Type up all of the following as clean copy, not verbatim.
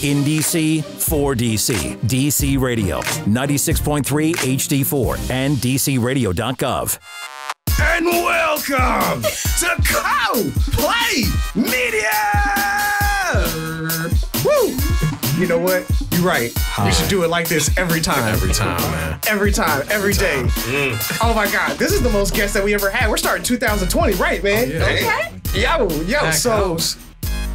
In DC, for DC. DC Radio, 96.3 HD4 and DCRadio.gov. And welcome to Co-Play Media! Woo! You know what? You're right. We should do it like this every time. Every time, man. Every time, every day. Oh my God, this is the most guests that we ever had. We're starting 2020, right, man? Yeah. Okay. Yo, so...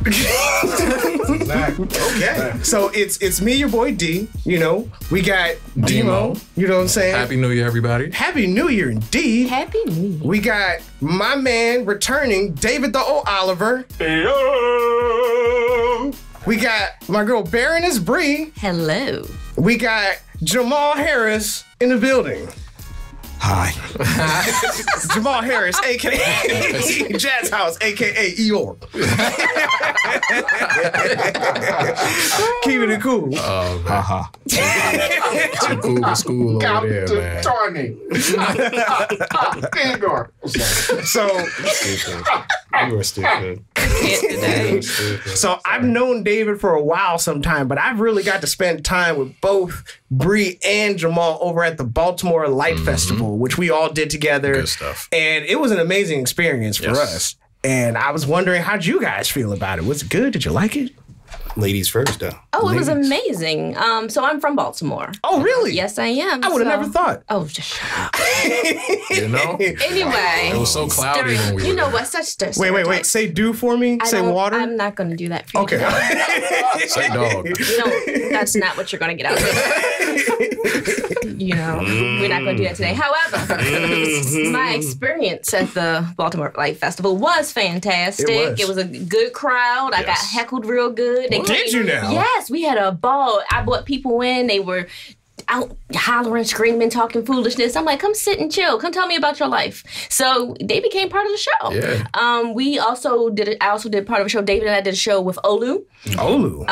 Exactly. Okay. So it's me, your boy D. You know, we got Demo. You know what I'm saying? Happy New Year, everybody. Happy New Year, indeed. Happy New Year. We got my man returning, David the O. Oliver. We got my girl Baroness Bree. Hello. We got Jamal Harris in the building. Hi. Jamal Harris, a.k.a. Jazz House, a.k.a. Eeyore. Keeping it cool. Oh, haha. Too cool for school over there, man. So, You were stupid. so I've known David for a while sometime, but I've really got to spend time with both Bree and Jamal over at the Baltimore Light Festival, which we all did together. Good stuff. And it was an amazing experience for Yes. us. And I was wondering, how'd you guys feel about it? Was it good? Did you like it? Ladies first, though. Oh, it was amazing. So I'm from Baltimore. Oh, really? Yes, I am. I would have never thought. Oh, just shut up. You know? Anyway. It was so cloudy when we were You know there. what? Such Wait. Say do for me. Say water. I'm not going to do that for you. Okay. Say dog. You know, that's not what you're going to get out of it. You know, we're not going to do that today. However, my experience at the Baltimore Light Festival was fantastic. It was. A good crowd. I got Yes. heckled real good. Did you now? Yes, we had a ball. I brought people in. They were out hollering, screaming, talking foolishness. I'm like, come sit and chill. Come tell me about your life. So they became part of the show. Yeah. We also did. I also did part of a show. David and I did a show with Olu. Olu.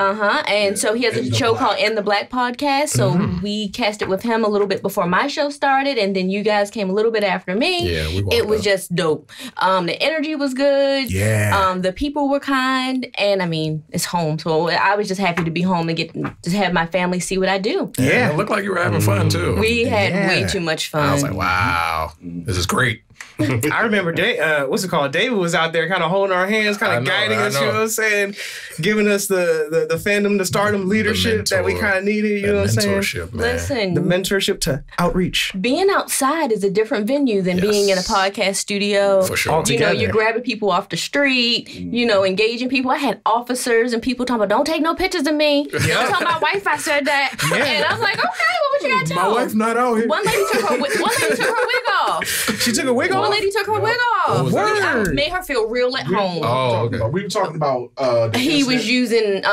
And so he has a show called In the Black podcast. So we cast it with him a little bit before my show started, and then you guys came a little bit after me. Yeah, we It was up. just dope. The energy was good. Yeah. The people were kind, and I mean, it's home. So I was just happy to be home and get to have my family see what I do. Yeah. It looked like you were having fun, too. We had Yeah. way too much fun. I was like, wow, this is great. I remember, what's it called? David was out there kind of holding our hands, kind I of know, guiding I us, you know know. what I'm saying? Giving us the fandom, the stardom leadership that we kind of needed, you know what I'm saying? Mentorship, man. Listen, The mentorship to outreach. being outside is a different venue than being in a podcast studio. For sure. All You know, together. you're grabbing people off the street, you know, engaging people. I had officers and people talking about, don't take no pictures of me. Don't tell my wife I said that. And I was like, okay, well, what you got to do? My wife not out here. One lady took her wig off. She took a wig One off? lady took her wig off. was that? Really, I made her feel real at home. Oh, okay. We were talking about He was using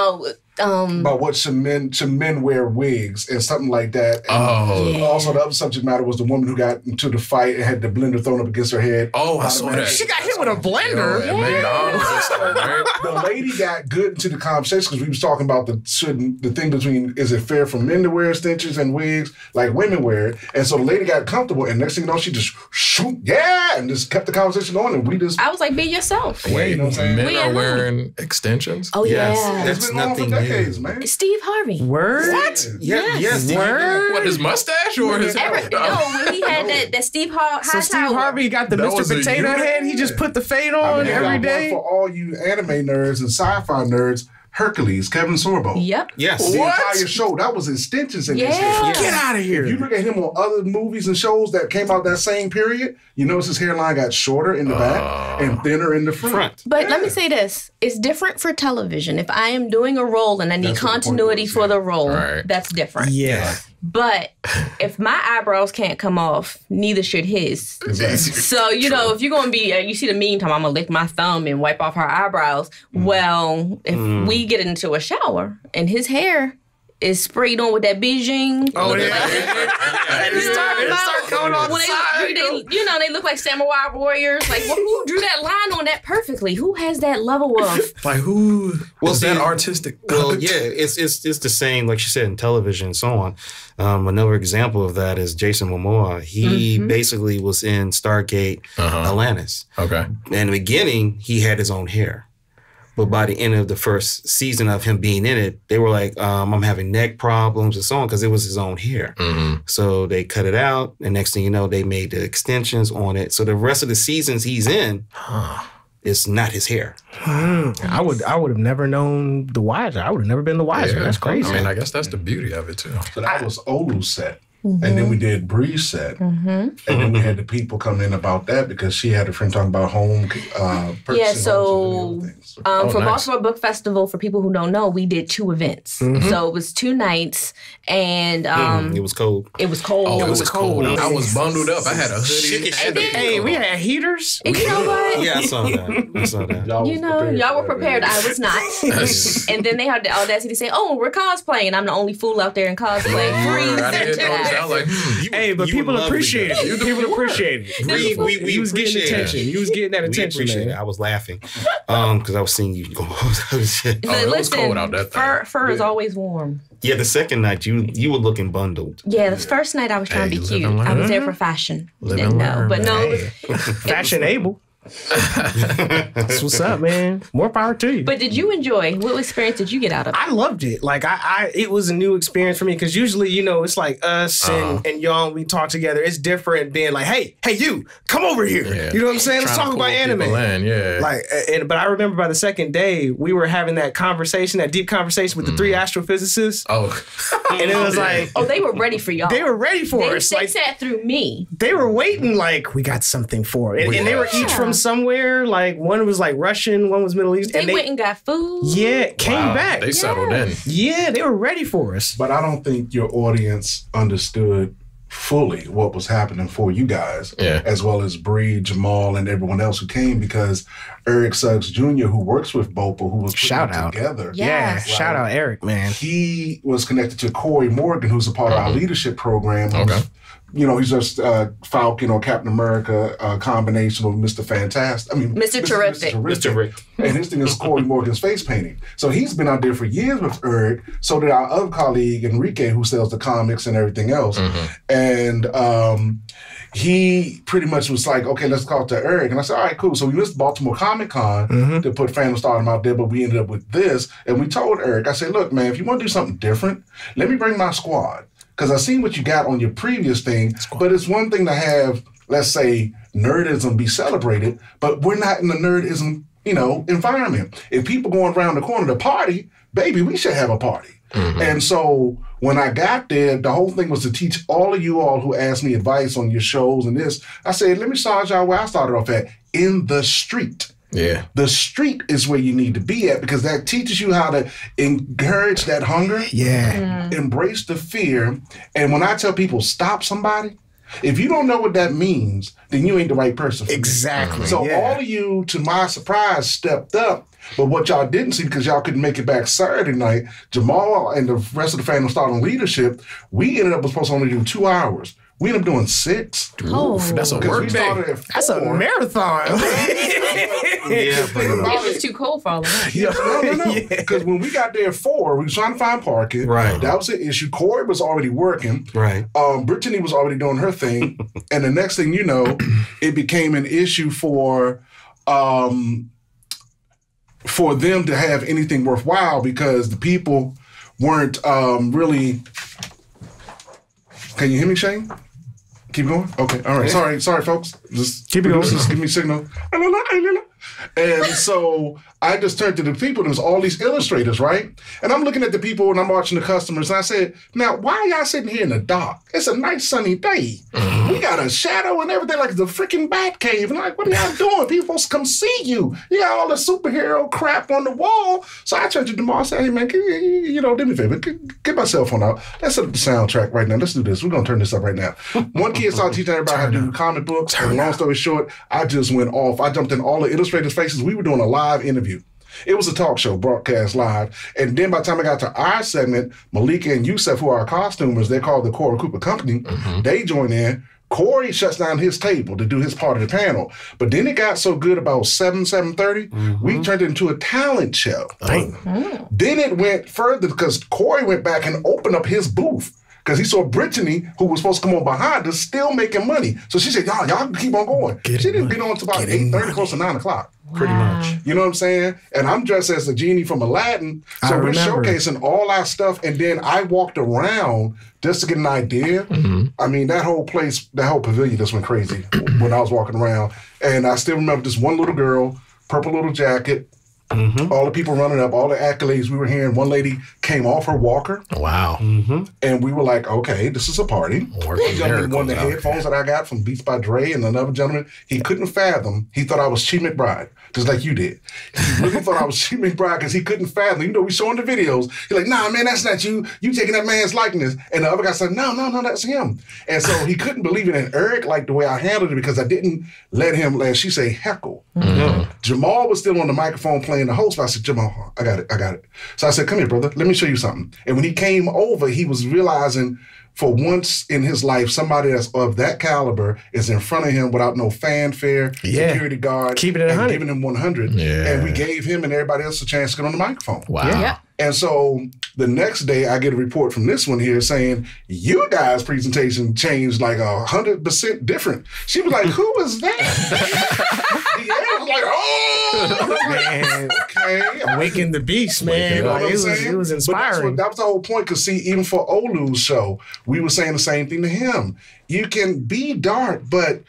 about what some men wear wigs and something like that. And Oh. also the other subject matter was the woman who got into the fight and had the blender thrown up against her head. Oh, I saw that. She got hit with a blender. At McDonald's or something, right? The lady got good into the conversation because we was talking about the thing between, is it fair for men to wear extensions and wigs like women wear it? And so the lady got comfortable, and next thing you know, she just shoot, and just kept the conversation going, and we just I was like, be yourself. you know what I'm saying? Men We are are wearing extensions? Oh, Yes. yeah. It's That's been going on for nothing new. decades, man. Steve Harvey. Word? What? Yes. Word? What, his mustache or his No, when he had that Steve So Steve Harvey got the That Mr. was a Potato unit? Head. He just put the fade I on mean, every got one day. for all you anime nerds and sci-fi nerds, Hercules, Kevin Sorbo. Yep. Yes. The What? entire show, that was extensions in Yeah. this shit. Get out of If you here. look at him on other movies and shows that came out that same period, you notice his hairline got shorter in the back and thinner in the front. But let me say this. It's different for television. If I am doing a role and I need That's what the point continuity was, for yeah. the role, Right. that's different. Yeah. But if my eyebrows can't come off, neither should his. So, you know, if you're going to be, you see the meme time, I'm going to lick my thumb and wipe off her eyebrows. Well, if we get into a shower and his hair is sprayed on with that Beijing. Oh, yeah. It start going on when the side. they look like samurai warriors. Like, well, who drew that line on that perfectly? Who has that level of? Like, who was that see, artistic? Well, yeah, it's the same, like you said, in television and so on. Another example of that is Jason Momoa. He basically was in Stargate Atlantis. Okay. In the beginning, he had his own hair. But by the end of the first season of him being in it, they were like, I'm having neck problems and so on because it was his own hair. So they cut it out. And next thing you know, they made the extensions on it. So the rest of the seasons he's in, it's not his hair. I would have never known the wiser. I would have never been the wiser. That's crazy. I mean, I guess that's the beauty of it, too. So that was Olu's set. And then we did Bree's set. And then we had the people come in about that because she had a friend talking about home purchasing. Yeah, so for nice. Baltimore Book Festival, for people who don't know, we did 2 events. So it was 2 nights, and it was cold. It was cold. Oh, it was cold. I was bundled up. I had a hoodie. Hey, we had heaters. And you know what? Yeah, I saw that. Y'all were prepared. I was not. And then they had the audacity to say, "Oh, we're cosplaying," and I'm the only fool out there in cosplay. I didn't notice. I was like, Hey, but people appreciate it. People appreciate it. We was getting attention. You was getting that attention, appreciate man. it. I was laughing because I was seeing you go. it was cold out that thing. Fur is always warm. Yeah, the second night you were looking bundled. Yeah, the first night I was trying to be cute. I was there for fashion. Didn't know, but no. Fashionable. That's what's up, man. More power to you. But did you enjoy? What experience did you get out of it? I loved it. Like it was a new experience for me because usually, it's like us and y'all, we talk together. It's different being like, hey, you, come over here. Yeah. You know what I'm saying? Let's Trying talk to about pull people anime. in, yeah. But I remember by the second day, we were having that conversation, that deep conversation with the 3 astrophysicists. Oh. And it was like, oh, they were ready for y'all. They were ready for us. They Like, sat through me. they were waiting like, we got something for it. And they were each from somewhere. Like, one was like Russian, one was Middle East. They went and got food. Yeah, came back. They settled in. Yeah, they were ready for us. But I don't think your audience understood fully what was happening for you guys, as well as Bree, Jamal, and everyone else who came, because Eric Suggs Jr., who works with Bopa, who was putting it together. Yeah, shout out Eric, man. He was connected to Corey Morgan, who's a part of our leadership program. Okay. He's just Falcon or Captain America combination with Mr. Fantastic. Mr. Terrific. Mr. Terrific. And his thing is Corey Morgan's face painting. So he's been out there for years with Eric. So did our other colleague, Enrique, who sells the comics and everything else. And he pretty much was like, okay, let's call it to Eric. And I said, all right, cool. So we missed Baltimore Comic Con to put Phantom Stardom out there, but we ended up with this. And we told Eric, I said, look, man, if you want to do something different, let me bring my squad. Because I seen what you got on your previous thing, but it's one thing to have, let's say, nerdism be celebrated, but we're not in the nerdism, environment. If people going around the corner to party, baby, we should have a party. And so when I got there, the whole thing was to teach all of you all who asked me advice on your shows and this. I said, let me start y'all where I started off at, in the street. Yeah. The street is where you need to be at, because that teaches you how to encourage that hunger. Yeah. Embrace the fear. And when I tell people stop somebody, if you don't know what that means, then you ain't the right person for me. Exactly. So all of you, to my surprise, stepped up. But what y'all didn't see, because y'all couldn't make it back Saturday night, Jamal and the rest of the Phantom Stardom leadership, we ended up supposed to only do 2 hours. We ended up doing 6. Oh, that's a work day. That's a marathon. It was too cold for all of us. No. Because when we got there at 4, we was trying to find parking. Right. That was the issue. Corey was already working. Right. Brittany was already doing her thing. And the next thing you know, it became an issue for them to have anything worthwhile, because the people weren't really... Can you hear me, Shane? Keep going? Okay. All right. Sorry, folks. Just keep it going. Just give me a signal. And so I just turned to the people, and there's all these illustrators, right? And I'm looking at the people and I'm watching the customers, and I said, now, why are y'all sitting here in the dark? It's a nice sunny day. We got a shadow and everything, like the freaking bat cave. And I'm like, what are y'all doing? People supposed to come see you. You got all the superhero crap on the wall. So I turned to Jamal and said, hey, man, do me a favor. Get my cell phone out. Let's set up the soundtrack right now. Let's do this. We're going to turn this up right now. One kid started teaching everybody how to do comic books. And long story short, I just went off. I jumped in all the illustrators' faces. We were doing a live interview. It was a talk show, broadcast live. And then by the time I got to our segment, Malika and Yusef, who are our costumers, they're called the Corey Cooper Company, they join in. Corey shuts down his table to do his part of the panel. But then it got so good about 7:30, we turned it into a talent show. Then it went further, because Corey went back and opened up his booth. because he saw Brittany, who was supposed to come on behind us, still making money. So she said, y'all keep on going. She didn't get on until about 8:30, close to 9 o'clock. Pretty much. You know what I'm saying? And I'm dressed as the genie from Aladdin. So we're showcasing all our stuff. And then I walked around just to get an idea. I mean, that whole place, that whole pavilion just went crazy when I was walking around. And I still remember this one little girl, purple little jacket, all the people running up, all the accolades we were hearing. One lady came off her walker. Wow. And we were like, okay, this is a party. One gentleman, the headphones that I got from Beats by Dre, and another gentleman, he couldn't fathom. He thought I was Chi McBride, just like you did. He really thought I was Chi McBride because he couldn't fathom. You know, we showing the videos. He's like, nah, man, that's not you. You taking that man's likeness. And the other guy said, no, that's him. And so he couldn't believe it. And Eric liked the way I handled it because I didn't let him, as she say, heckle. Jamal was still on the microphone playing the host. I said, Jamal, I got it. So I said, come here, brother. Let me show you something. And when he came over, he was realizing for once in his life, somebody that's of that caliber is in front of him without no fanfare, security guard, keeping it 100, giving him 100. And we gave him and everybody else a chance to get on the microphone. Wow. Yeah. And so the next day, I get a report from this one here saying, you guys' presentation changed like 100% different. She was like, who was that? I was like, oh, man. Okay. Awaken the beast, man. You know like, what I'm it saying? was inspiring. But that was the whole point, because see, even for Olu's show, we were saying the same thing to him. You can be dark, but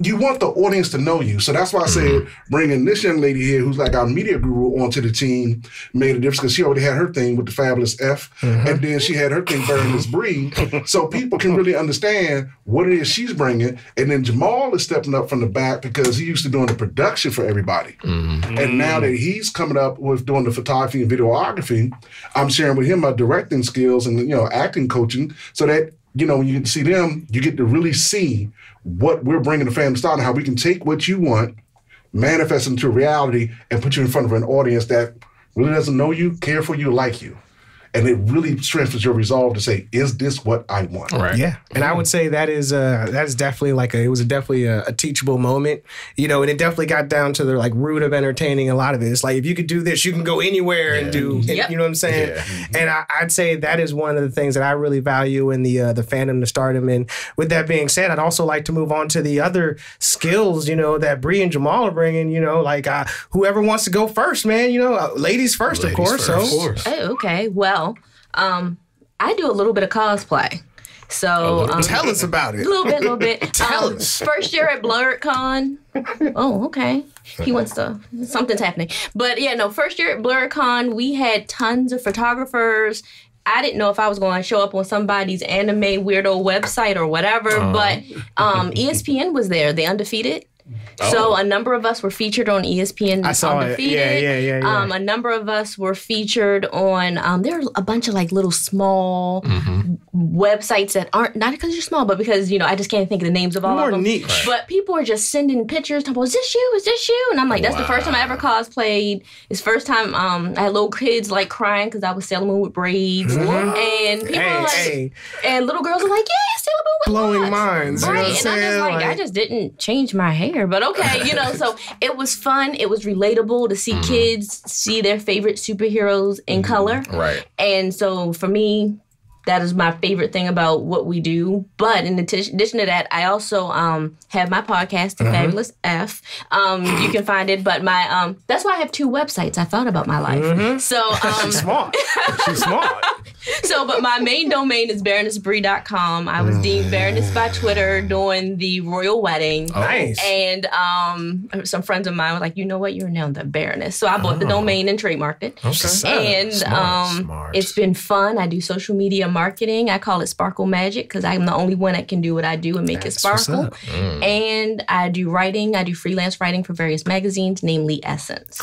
you want the audience to know you. So that's why I said bringing this young lady here, who's like our media guru, onto the team made a difference, because she already had her thing with the Fabulous F, and then she had her thing, Baroness Bree, so people can really understand what it is she's bringing. And then Jamal is stepping up from the back because he used to doing the production for everybody. And now that he's coming up with doing the photography and videography, I'm sharing with him my directing skills and, you know, acting coaching, so that, you know, when you see them, you get to really see what we're bringing to Family Style and how we can take what you want, manifest it into reality, and put you in front of an audience that really doesn't know you, care for you, like you. And it really strengthens your resolve to say, is this what I want? Right. Yeah. And I would say that is definitely it was definitely a teachable moment, you know, and it definitely got down to the like root of entertaining a lot of it. It's like, if you could do this, you can go anywhere and do, and, you know what I'm saying? Yeah. And I'd say that is one of the things that I really value in the fandom, the stardom. And with that being said, I'd also like to move on to the other skills, you know, that Bree and Jamal are bringing, you know, like whoever wants to go first, man, you know, ladies first, of course. So. Of course. Oh, okay. Well, I do a little bit of cosplay. So tell us about it. A little bit. Tell us. First year at BlurredCon. Oh, okay. He wants to. Something's happening. But yeah, no. First year at BlurredCon, we had tons of photographers. I didn't know if I was going to show up on somebody's anime weirdo website or whatever. But ESPN was there. The Undefeated. So a number of us were featured on ESPN. I saw Undefeated. it. Yeah. A number of us were featured on. There are a bunch of like little small websites that aren't, not because you're small, but because, you know, I just can't think of the names of all of them. Niche. Right. But people are just sending pictures. Talking about, is this you? Is this you? And I'm like, that's the first time I ever cosplayed. It's the first time I had little kids like crying because I was Sailor Moon with braids, and people are like, and little girls are like, yeah, Sailor Moon with blowing locks. minds, right? You know what I'm And saying? I'm just like, I just didn't change my hair, but okay, you know. So it was fun. It was relatable to see kids see their favorite superheroes in color. Right. And so for me, that is my favorite thing about what we do. But in addition to that, I also have my podcast, The Fabulous F. You can find it. But my that's why I have 2 websites. I thought about my life. So She's smart. She's smart. So, but my main domain is BaronessBree.com. I was deemed Baroness by Twitter during the royal wedding. Nice. And some friends of mine were like, you know what, you're now the Baroness. So I bought the domain and trademarked it. Okay. And Smart. it's been fun. I do social media marketing. I call it Sparkle Magic because I'm the only one that can do what I do and make it sparkle. And I do writing. I do freelance writing for various magazines, namely Essence.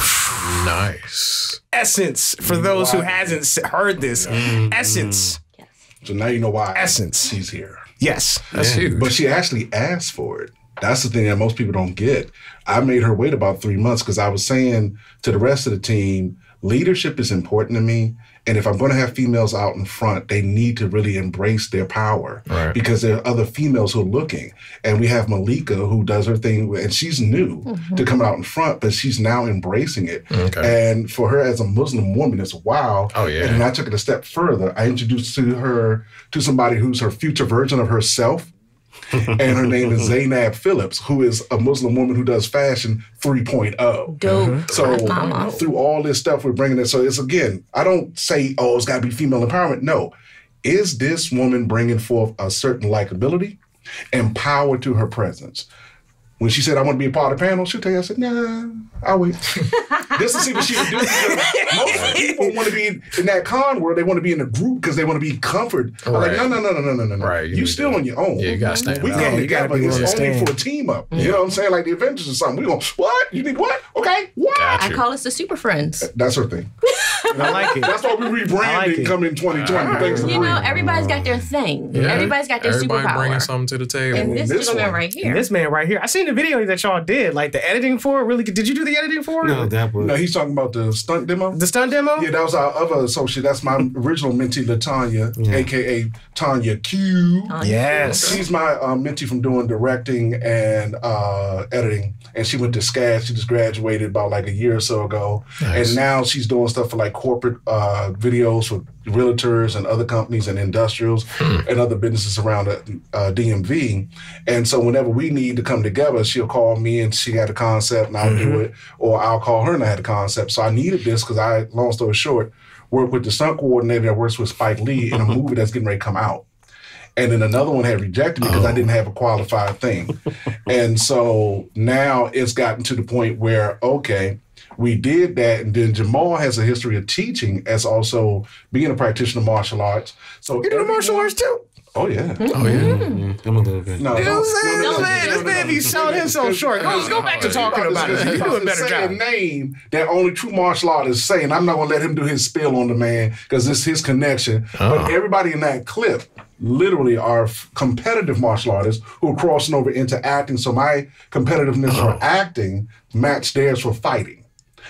Nice. Essence, for those who hasn't heard this. Essence. Yes. So now you know why Essence. she's here. Yes. That's huge. But she actually asked for it. That's the thing that most people don't get. I made her wait about 3 months because I was saying to the rest of the team, leadership is important to me. And if I'm going to have females out in front, they need to really embrace their power because there are other females who are looking. And we have Malika who does her thing, and she's new to come out in front, but she's now embracing it. Okay. And for her as a Muslim woman, it's wow. Oh, yeah. And then I took it a step further. I introduced her to somebody who's her future version of herself. And her name is Zainab Phillips, who is a Muslim woman who does fashion 3.0. Dope. So through all this stuff, we're bringing it. So it's, again, I don't say, oh, it's got to be female empowerment. No. Is this woman bringing forth a certain likability and power to her presence? When she said, I want to be a part of the panel, she'll tell you, I said, nah, I'll wait. Just to see what she would do. Most people want to be in that con world. They want to be in a group because they want to be comfort. I'm like, no. Right. You still on your own. Yeah, you got to stand We up. come together. It's only for a team up. You know what I'm saying? Like the Avengers or something. We go, what? You need what? Okay. What? I call us the Super Friends. That's her thing. I like it. That's why we rebranded coming in 2020. You know, everybody's got their thing. Yeah. Everybody's got their superpower. Everybody bringing something to the table. And this gentleman right here. And this man right here. I seen the video that y'all did, like the editing for it. Really, did you do the editing for it? No, that was. No, he's talking about the stunt demo. The stunt demo? Yeah, that was our other associate. That's my original mentee, LaTanya, a.k.a. Tanya Q. Yes. She's my mentee from doing directing and editing. And she went to SCAD. She just graduated about like a year or so ago. Nice. And now she's doing stuff for like corporate videos for realtors and other companies and industrials and other businesses around DMV. And so whenever we need to come together, she'll call me and she had a concept and I'll do it. Or I'll call her and I had a concept. So I needed this because I, long story short, work with the stunt coordinator that works with Spike Lee in a movie that's getting ready to come out. And then another one had rejected me because I didn't have a qualified thing. And so now it's gotten to the point where, okay, we did that. And then Jamal has a history of teaching as also being a practitioner of martial arts. So you do martial arts too? Oh, yeah. Oh, yeah. I'm a little bit. No, this man be selling himself short. Go back to talking about it. You do a better job. A name that only true martial artists say, and I'm not going to let him do his spill on the man because it's his connection. But everybody in that clip literally are competitive martial artists who are crossing over into acting. So my competitiveness for acting matched theirs for fighting.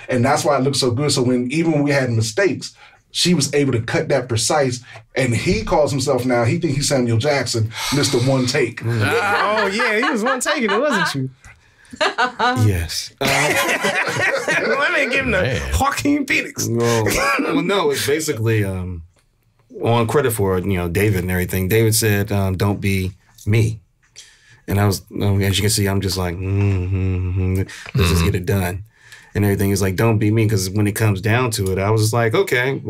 And that's why it looks so good. So even when we had mistakes, she was able to cut that precise. And he calls himself now, he thinks he's Samuel Jackson, Mr. One Take. Oh, yeah, he was one taking it, wasn't you? Yes. Let me give him the Joaquin Phoenix. Well, no, it's basically on credit for David and everything. David said, "Don't be me," and I was, as you can see, I'm just like, let's just get it done. And everything is like, don't be me, because when it comes down to it, I was just like, okay,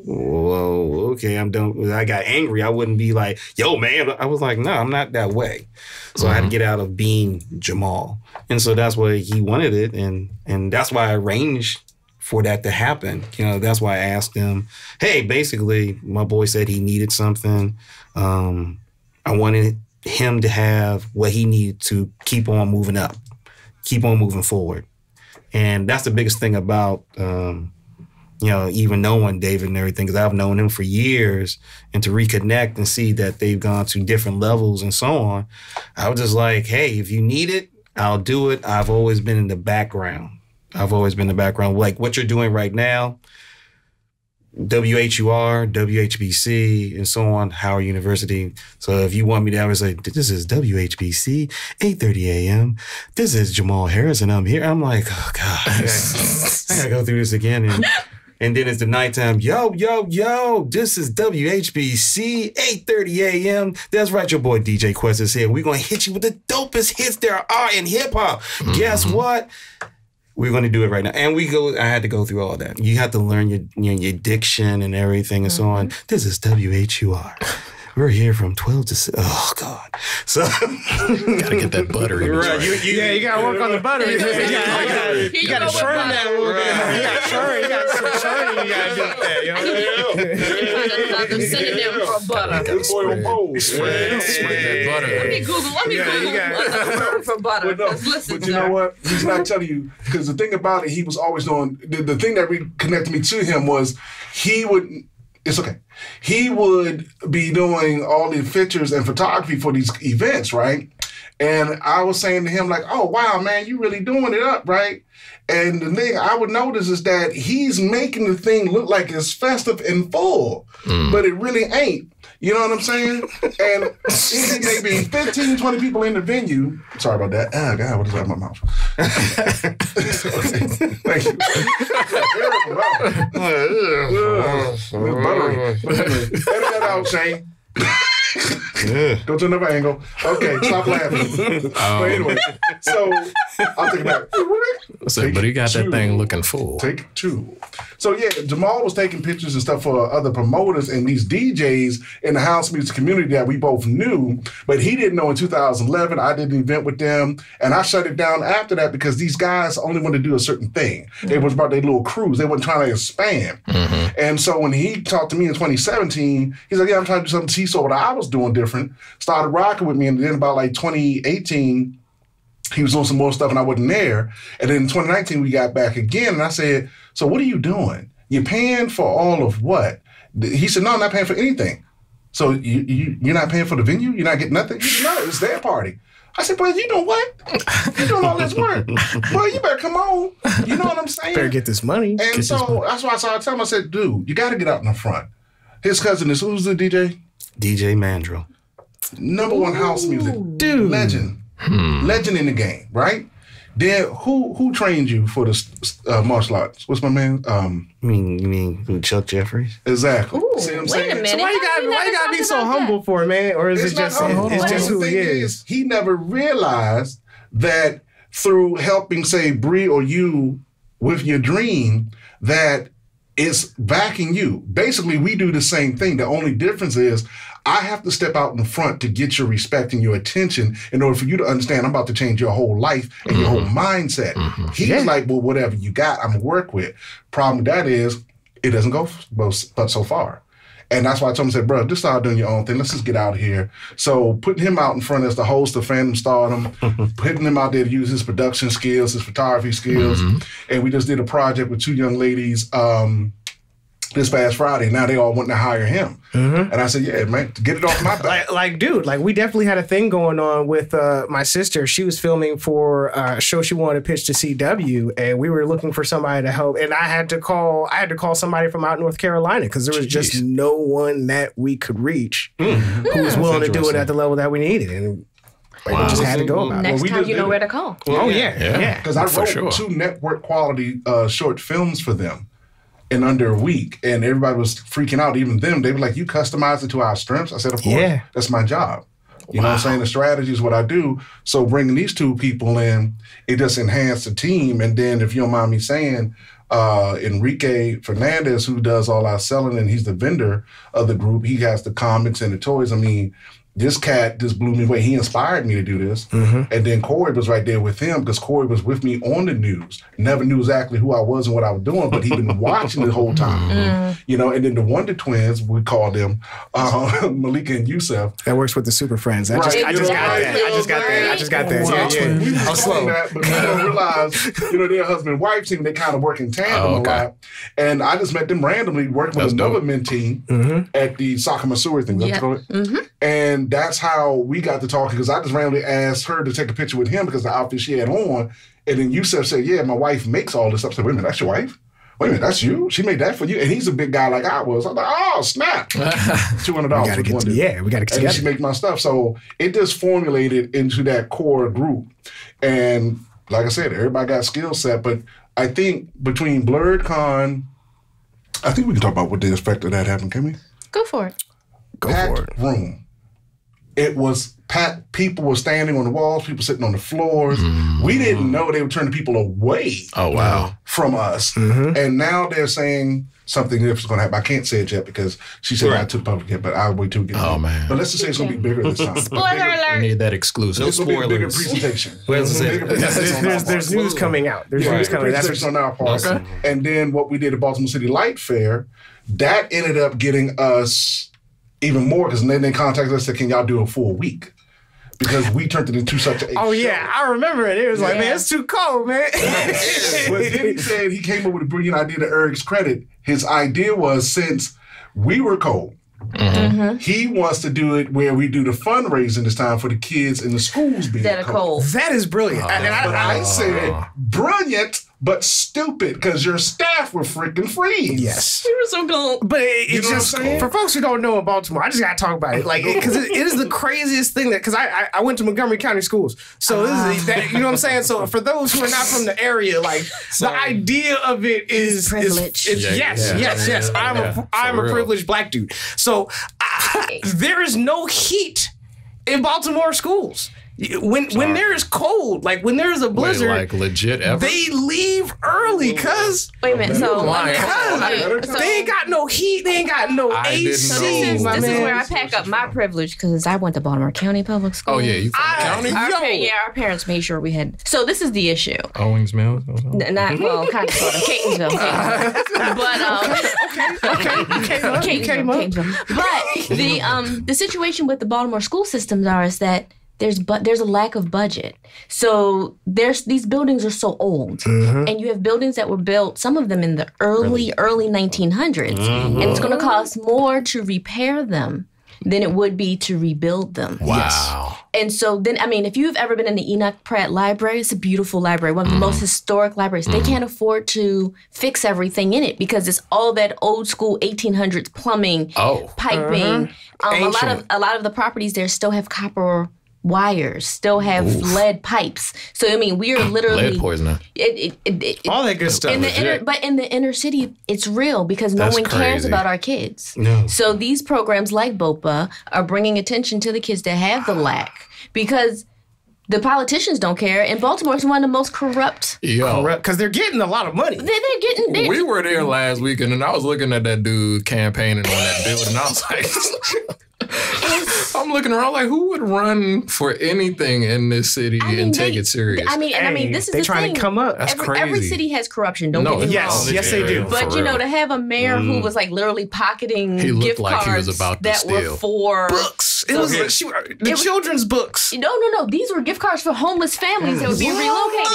okay, I'm done. I got angry. I wouldn't be like, yo, man. I was like, no, I'm not that way. So I had to get out of being Jamal. And so that's why he wanted it. And that's why I arranged for that to happen. That's why I asked him, hey, basically, my boy said he needed something. I wanted him to have what he needed to keep on moving up, keep on moving forward. And that's the biggest thing about, even knowing David and everything, because I've known him for years, and to reconnect and see that they've gone to different levels and so on. I was just like, hey, if you need it, I'll do it. I've always been in the background. Like what you're doing right now, WHUR, WHBC, and so on, Howard University. So if you want me to ever say, this is WHBC, 8:30 a.m., this is Jamal Harris, and I'm here. I'm like, oh, God, I gotta go through this again. And then it's the nighttime, yo, this is WHBC, 8:30 a.m. That's right, your boy DJ Quest is here. We're going to hit you with the dopest hits there are in hip-hop. Guess what? We're going to do it right now. And I had to go through all that. You have to learn your diction and everything and so on. This is WHUR. We're here from 12 to 6. Oh, God. So. Gotta get that butter. Right. You gotta work on the butter. You gotta churn that a little bit. You gotta churn. You got some churning you gotta do with that. Another synonym for butter. Spread that butter. Let me Google for butter. But you know what? He's not telling you, because the thing about it, he was always doing, the thing that reconnected me to him was it's okay. He would be doing all the pictures and photography for these events, right? And I was saying to him, like, oh, wow, man, you really doing it up, right? And the thing I would notice is that he's making the thing look like it's festive and full, but it really ain't. You know what I'm saying? And maybe 15, 20 people in the venue. Sorry about that. Oh, God, what is that in my mouth? Thank you. Buttery. Edit that out, Shane. Go to another angle. Okay, stop laughing. But anyway, so I'll take it back. But he got that thing looking full. Take 2. So yeah, Jamal was taking pictures and stuff for other promoters and these DJs in the house music community that we both knew, but he didn't know in 2011. I did an event with them, and I shut it down after that because these guys only wanted to do a certain thing. It was about their little cruise. They weren't trying to expand. And so when he talked to me in 2017, he's like, yeah, I'm trying to do something. He saw what I was doing different, started rocking with me, and then about like 2018, he was doing some more stuff and I wasn't there. And then in 2019, we got back again, and I said, so what are you doing? You're paying for all of what? He said, no, I'm not paying for anything. So you're not paying for the venue? You're not getting nothing? He said, no, it's their party. I said, boy, you doing what? You're doing all this work. Boy, you better come on. You know what I'm saying? Better get this money. And so that's why I started telling him, I said, dude, you got to get out in the front. His cousin is, who's the DJ? DJ Mandrill. Number 1 house music. Dude. Legend. Legend in the game, right? Then who trained you for the martial arts? What's my man? You mean Chuck Jeffries? Exactly. Ooh, see what I'm wait saying? a minute. So why you gotta be so humble for it, man? Or is it just who he is? He never realized that through helping, say, Bree or you with your dream, that it's backing you. Basically, we do the same thing. The only difference is I have to step out in front to get your respect and your attention in order for you to understand I'm about to change your whole life and your whole mindset. He's like, well, whatever you got, I'm going to work with. Problem with that is it doesn't go but so far. And that's why I told him, I said, bro, just start doing your own thing. Let's just get out here. So putting him out in front as the host of Fandom Stardom, putting him out there to use his production skills, his photography skills. And we just did a project with 2 young ladies this past Friday. Now they all want to hire him. And I said, yeah, man, get it off my back. Dude, we definitely had a thing going on with my sister. She was filming for a show she wanted to pitch to CW, and we were looking for somebody to help. And I had to call somebody from out North Carolina because there was just no one that we could reach who was willing to do it at the level that we needed. And we just had to go about it. Next time you know where to call. Well, yeah. Because I wrote 2 network quality short films for them in under a week, and everybody was freaking out. Even them, they were like, you customize it to our strengths? I said, of course, that's my job. You know what I'm saying? The strategy is what I do. So bringing these 2 people in, it just enhanced the team. And then if you don't mind me saying, Enrique Fernandez, who does all our selling, and he's the vendor of the group, he has the comics and the toys. I mean, this cat just blew me away. He inspired me to do this. And then Corey was right there with him because Corey was with me on the news. Never knew exactly who I was and what I was doing, but he'd been watching the whole time. You know, and then the Wonder Twins, we called them, Malika and Yusef. That works with the Super Friends. I just got that. Yeah. I'm slow. But we don't realize, their husband and wife team, they kind of work in tandem a lot. And I just met them randomly working with another mentee at the Soccer Missouri thing. And that's how we got to talking because I just randomly asked her to take a picture with him because the outfit she had on. And then Yusef said, yeah, my wife makes all this stuff. I said, wait a minute, that's your wife? Wait a minute, that's you? She made that for you? And he's a big guy like I was. I'm like, oh, snap. $200 we got to get together. And she make my stuff. So it just formulated into that core group. And like I said, everybody got skill set. But I think between Blurred Con, I think we can talk about what the effect of that happened, can we? Go for it. Packed room. It was packed. People were standing on the walls, people sitting on the floors. We didn't know they were turning people away from us. And now they're saying something different is going to happen. I can't say it yet because she said not to the public yet, but I'll wait till we get there. Man. But let's just say it's going to be bigger this time. Spoiler alert. We need that exclusive. It's going to be a bigger presentation. There's news coming out. There's news coming out. That's on our part. Okay. And then what we did at Baltimore City Light Fair, that ended up getting us even more because then they contacted us and said, can y'all do a full week? Because we turned it into such a show. I remember it. It was like, man, it's too cold, man. But then he said he came up with a brilliant idea to Eric's credit. His idea was since we were cold, He wants to do it where we do the fundraising this time for the kids in the schools being that are cold. That is brilliant. I said brilliant, but stupid because your staff were freaking freeze. Yes. We were so cold. But it's just, for folks who don't know in Baltimore, I just got to talk about it. Like, because it is the craziest thing that, because I went to Montgomery County schools. So this is, that, you know what I'm saying? So for those who are not from the area, like, the idea of it is privilege. Yes. I'm a privileged black dude. So there is no heat in Baltimore schools. When there is cold, like when there is a blizzard, like legit ever? They leave early, cuz. Wait a minute, so they ain't got no heat, they ain't got no AC. This is where I pack up my privilege because I went to Baltimore County Public School. Oh yeah, you from county? Our parents made sure we had. So this is the issue. Owings Mills? Not well, kind of sort of Catonsville, but Catonsville. But the situation with the Baltimore school systems is that there's a lack of budget. So these buildings are so old. And you have buildings that were built, some of them in the early 1900s. And it's going to cost more to repair them than it would be to rebuild them. Wow. Yes. And so then, I mean, if you've ever been in the Enoch Pratt Library, it's a beautiful library, one of the most historic libraries. They can't afford to fix everything in it because it's all that old school 1800s plumbing, piping. A lot of the properties there still have copper wires, still have lead pipes. So I mean, we are literally lead poisoning. All that good stuff. But in the inner city, it's real because no one cares about our kids. No. So these programs like BOPA are bringing attention to the kids that have the lack because the politicians don't care. And Baltimore is one of the most corrupt. Because they're getting a lot of money. They're getting. We were there last weekend, and I was looking at that dude campaigning on that building, and I was like. I'm looking around like, who would run for anything in this city and take it serious? I mean, this is they trying to come up. That's crazy. Every city has corruption. Don't get me wrong. Yes, they do. But to have a mayor who was like literally pocketing gift cards he was about to that steal. were for books. It was the children's books. No. These were gift cards for homeless families that were being relocated.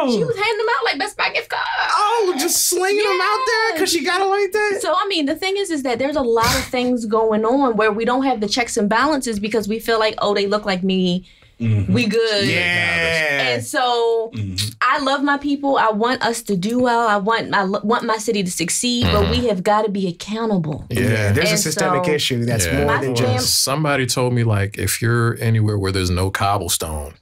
She was handing them out like Best Buy gift cards. Oh, just slinging them out there because she got it like that? So, I mean, the thing is that there's a lot of things going on where we don't have the checks and balances because we feel like, oh, they look like me. We good. Yeah. And so I love my people. I want us to do well. I want my city to succeed, but we have got to be accountable. Yeah. There's a systemic issue that's more than just. Somebody told me, like, if you're anywhere where there's no cobblestone.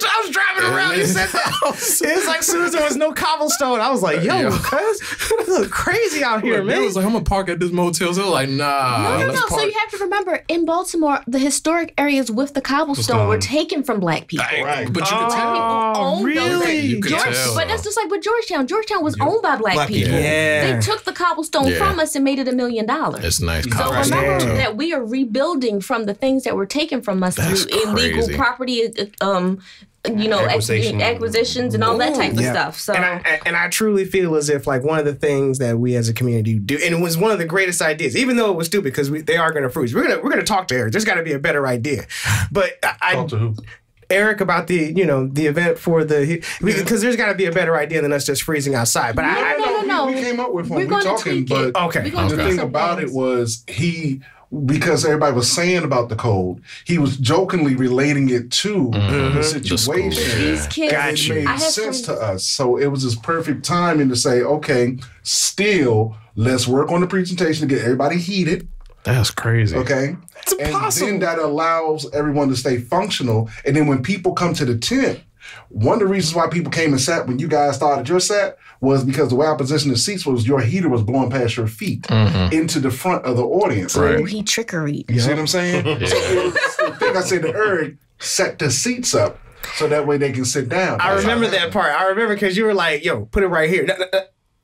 I was driving around. You said that. It was like as soon as there was no cobblestone, I was like, yo, cuz, this is crazy out here, man. It was like, I'm going to park at this motel. So they were like, nah. No. So you have to remember, in Baltimore, the historic areas with the cobblestone were taken from black people. Right. But you could tell. People owned really? You could tell. But that's just like with Georgetown. Georgetown was owned by black people. Yeah. They took the cobblestone from us and made it $1 million. It's nice. So remember that we are rebuilding from the things that were taken from us through illegal property, acquisitions and all that type of stuff. So, and I truly feel as if like one of the things that we as a community do, and it was one of the greatest ideas, even though it was stupid because they are going to freeze. We're gonna talk to Eric. There's got to be a better idea. But Talk to who? Eric about the event for because there's got to be a better idea than us just freezing outside. But we came up with one. We're talking, but the thing about it was because everybody was saying about the cold, he was jokingly relating it to the situation. These kids, it made sense to us. So it was this perfect timing to say, okay, still, let's work on the presentation to get everybody heated. That's crazy. Okay? It's impossible. And then that allows everyone to stay functional. And then when people come to the tent, one of the reasons why people came and sat when you guys started your set was because the way I positioned the seats was your heater was blowing past your feet into the front of the audience. Right. He trickery. You see what I'm saying? So the thing I said to Eric, set the seats up so that way they can sit down. I remember that part. I remember because you were like, yo, put it right here.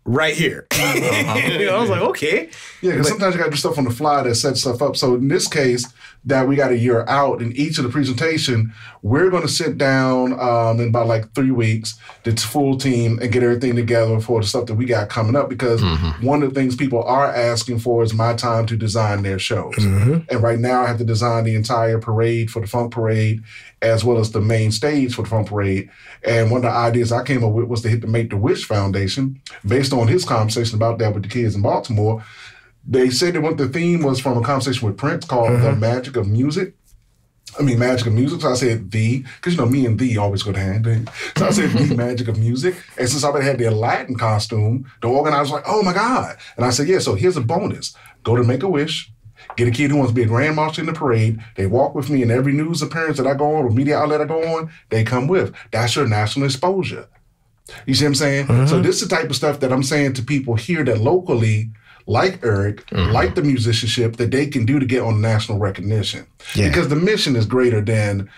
Right here. I was like, okay. Yeah, because sometimes you got to do stuff on the fly that sets stuff up. So in this case, that we got a year out, in each of the presentation, we're going to sit down in about like 3 weeks, the full team, and get everything together for the stuff that we got coming up. Because one of the things people are asking for is my time to design their shows. And right now I have to design the entire parade for the Funk Parade, as well as the main stage for the Funk Parade. And one of the ideas I came up with was to hit the Make-A-Wish Foundation, based on his conversation about that with the kids in Baltimore. They said the theme was from a conversation with Prince called The Magic of Music. Magic of Music. So I said because me and the always go hand in hand. So I said the Magic of Music. And since I already had the Aladdin costume, the organizer was like, oh my God. And I said, yeah, so here's a bonus. Go to Make-A-Wish, get a kid who wants to be a Grand Marshal in the parade. They walk with me, and every news appearance that I go on or media outlet I go on, they come with. That's your national exposure. You see what I'm saying? So this is the type of stuff that I'm saying to people here that locally, like Eric, like the musicianship, that they can do to get on national recognition. Yeah. Because the mission is greater than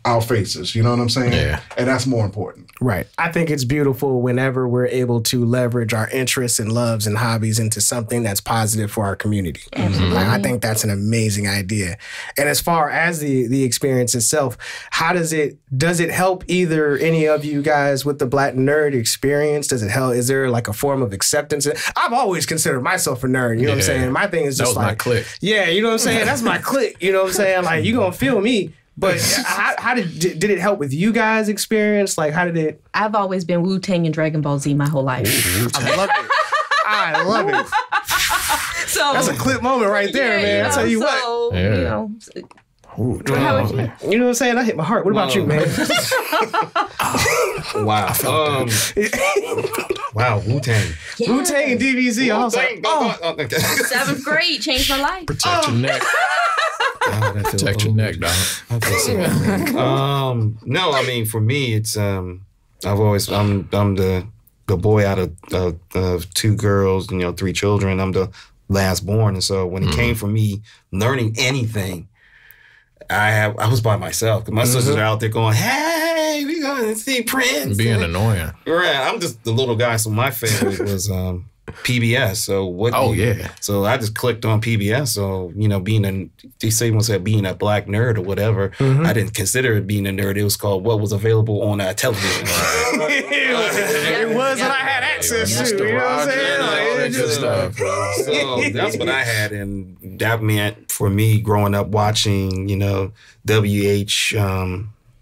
our faces, you know what I'm saying? Yeah. And that's more important. Right. I think it's beautiful whenever we're able to leverage our interests and loves and hobbies into something that's positive for our community. Like, I think that's an amazing idea. And as far as the experience itself, how does it help either any of you guys with the Black nerd experience? Does it help? Is there like a form of acceptance? I've always considered myself a nerd, you know what I'm saying? My thing is just that was my clique. Yeah, you know what I'm saying? That's my clique, you know what I'm saying? Like, you gonna feel me. But how did it help with you guys' experience? Like, how did it? I've always been Wu-Tang and Dragon Ball Z my whole life. I love it. I love it. So that's a clip moment right there, man. I tell you what. Yeah. Ooh, how about you? You know what I'm saying? I hit my heart. What about you, man? Wow. Wow, Wu-Tang. Yes. Wu-Tang and DBZ. I was like, 7th grade changed my life. Protect your neck. Protect your neck, dog. No, I mean, for me, it's I'm the boy out of 2 girls, 3 children. I'm the last born, and so when it came for me learning anything, I was by myself. My sisters are out there going, "Hey, we going to see Prince." Being annoying. Right. I'm just the little guy, so my favorite was PBS. So so I just clicked on PBS. So, being a Black nerd or whatever, I didn't consider it being a nerd. It was called what was available on television. It was what I had access to. You know what I'm saying? So that's what I had, and that meant for me growing up watching,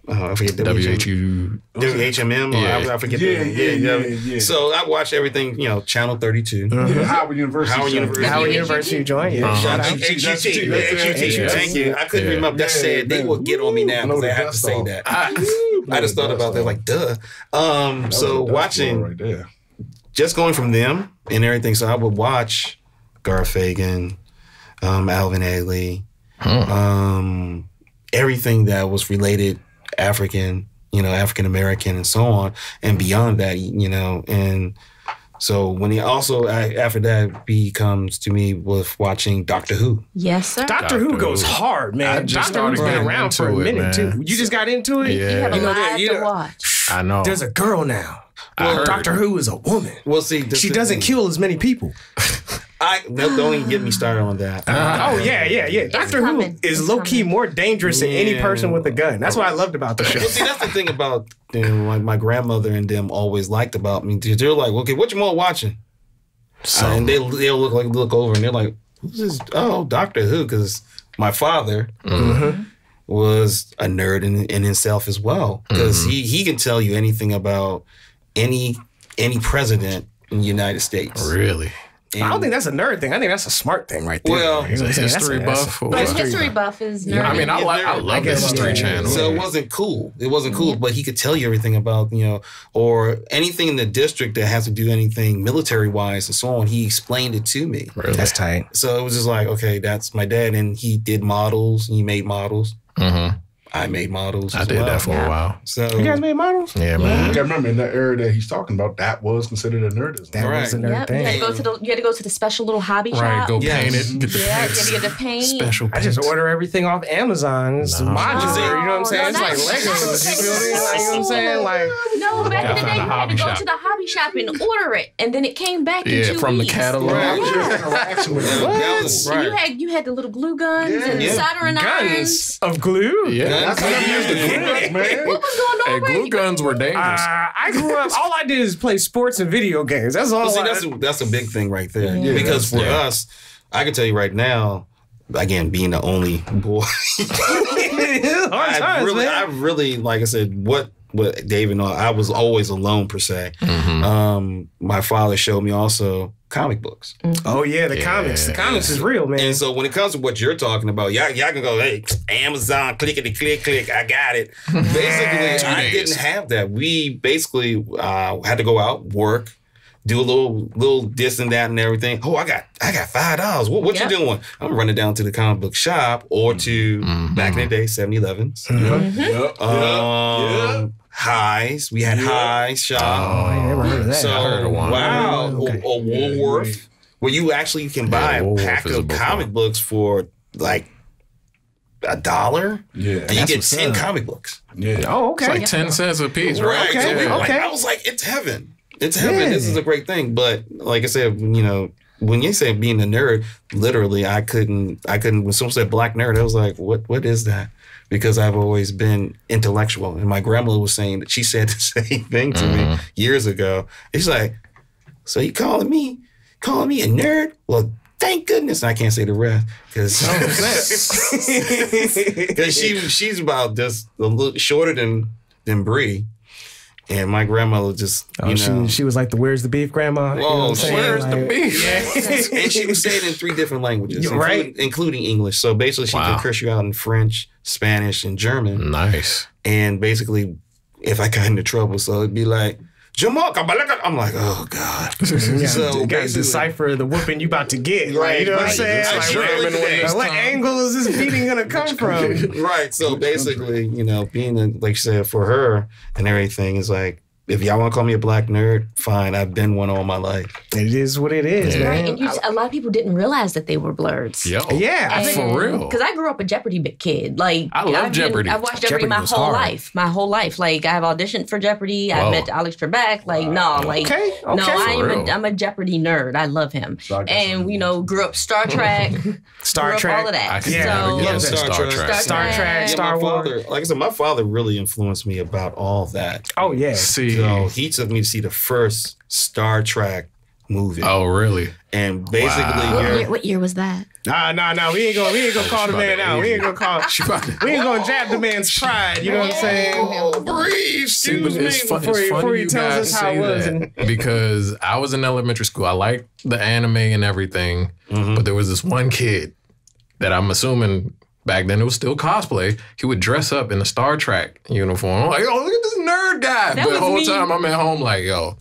I forget WHMM. I forget the name. Yeah. So I watched everything, Channel 32. Howard University joined. Yeah. Shout out HUT. Thank you. I couldn't remember. That said, they will get on me now because I have to say that. I just thought about that, like, duh. So watching, just going from them and everything. So I would watch Garth Fagan, Alvin Ailey, everything that was related African American and so on, and beyond that, and so when he also, after that, he comes to me with watching Doctor Who. Yes, sir. Doctor Who goes hard, man. Doctor Who's been around for a minute, too. You just got into it? Yeah. You have a lot to watch. I know. There's a girl now. Well, Doctor Who is a woman. Well, see, she doesn't kill as many people. Don't even get me started on that. Yeah. Doctor Who is low-key more dangerous than any person with a gun. That's what I loved about the show. Well, see, that's the thing about like my grandmother and them always liked about me. They're like, okay, what Jamal watching? And they'll look over and they're like, who's this? Oh, Doctor Who, because my father was a nerd in himself as well, because he can tell you anything about any president in the United States. Really? I don't think that's a nerd thing. I think that's a smart thing right there. Well, he's a history buff. History buff is nerd. I mean, I love the History Channel. So it wasn't cool. But he could tell you everything about, or anything in the district that has to do anything military-wise and so on. He explained it to me. Really? That's tight. So it was just like, okay, that's my dad. And he did models. He made models. I made models. I did that for a while. So you guys made models? Yeah, man. You gotta remember, in that era that he's talking about, that was considered a nerdism. That was a nerd thing. You had to go to the special little hobby shop. Right, go paint it. Get the you had to get the paint. Special paint. I just order everything off Amazon. It's modular, you know what I'm saying? It's like Legos. You know what I'm saying? Like, no, back in the day, you had to go to the hobby shop and order it, and then it came back in 2 weeks. From the catalog. You had the little glue guns and soldering irons. Of glue? Yeah. That's how you use the glue, man. What was going on? Hey, glue guns were dangerous. I grew up, all I did is play sports and video games. That's all. That's a big thing right there. Yeah. Because for us, I can tell you right now, again, being the only boy, I really, like I said, what what David know, I was always alone per se. My father showed me also comic books. Oh yeah, the comics. The comics is real, man. And so when it comes to what you're talking about, y'all can go, hey, Amazon, clickety click, I got it. Basically, I didn't have that. We basically had to go out, work, do a little this and that and everything. Oh, I got $5. What you doing? I'm running down to the comic book shop or to back in the day 7-Elevens. Highs. We had Highs shop. Oh, I never heard of that. So I heard of one. Wow, Okay. or Woolworth, where you actually can buy a pack of comic books for like $1. Yeah, and you get 10 comic books. Yeah. Oh, okay. It's like 10 cents a piece, right? Okay. So I was like, it's heaven. It's heaven. This is a great thing. But like I said, when you say being a nerd, literally, I couldn't. When someone said black nerd, I was like, what is that? Because I've always been intellectual. And my grandmother was saying that she said the same thing to me years ago. It's like, so you calling me a nerd? Well, thank goodness I can't say the rest. Because she's about just a little shorter than Bree. And my grandmother just, she was like the "Where's the beef" grandma. Whoa, where's the beef? Yeah. And she would say it in 3 different languages, right? Including English. So basically, she could curse you out in French, Spanish, and German. Nice. And basically, if I got into trouble, so it'd be like, Jamal, I'm like, oh God. So you got to decipher the whooping you about to get. Right, you know what I'm saying? What angle is this beating going to come from? Right. So basically, being, like you said, for her and everything is like, if y'all want to call me a black nerd, fine. I've been one all my life. It is what it is, man. Right, and a lot of people didn't realize that they were blurs. Yeah, for real. Because I grew up a Jeopardy kid. Like I love Jeopardy. I've watched Jeopardy my whole life. My whole life. Like I've auditioned for Jeopardy. I met Alex Trebek. Like I'm a Jeopardy nerd. I love him. And grew up Star Trek. All of that. Star Trek. Star Wars. Like I said, my father really influenced me about all that. Oh yeah. So he took me to see the first Star Trek movie. Oh, really? And basically, what year was that? Nah. We ain't gonna call the man out. We ain't gonna jab the man's pride. You know what I'm saying? Breathe, excuse me. Before he tells us how it was. Because I was in elementary school. I liked the anime and everything, but there was this one kid that I'm assuming back then it was still cosplay. He would dress up in a Star Trek uniform. I'm like, oh, look at this nerd guy. But the whole time I'm at home like, yo,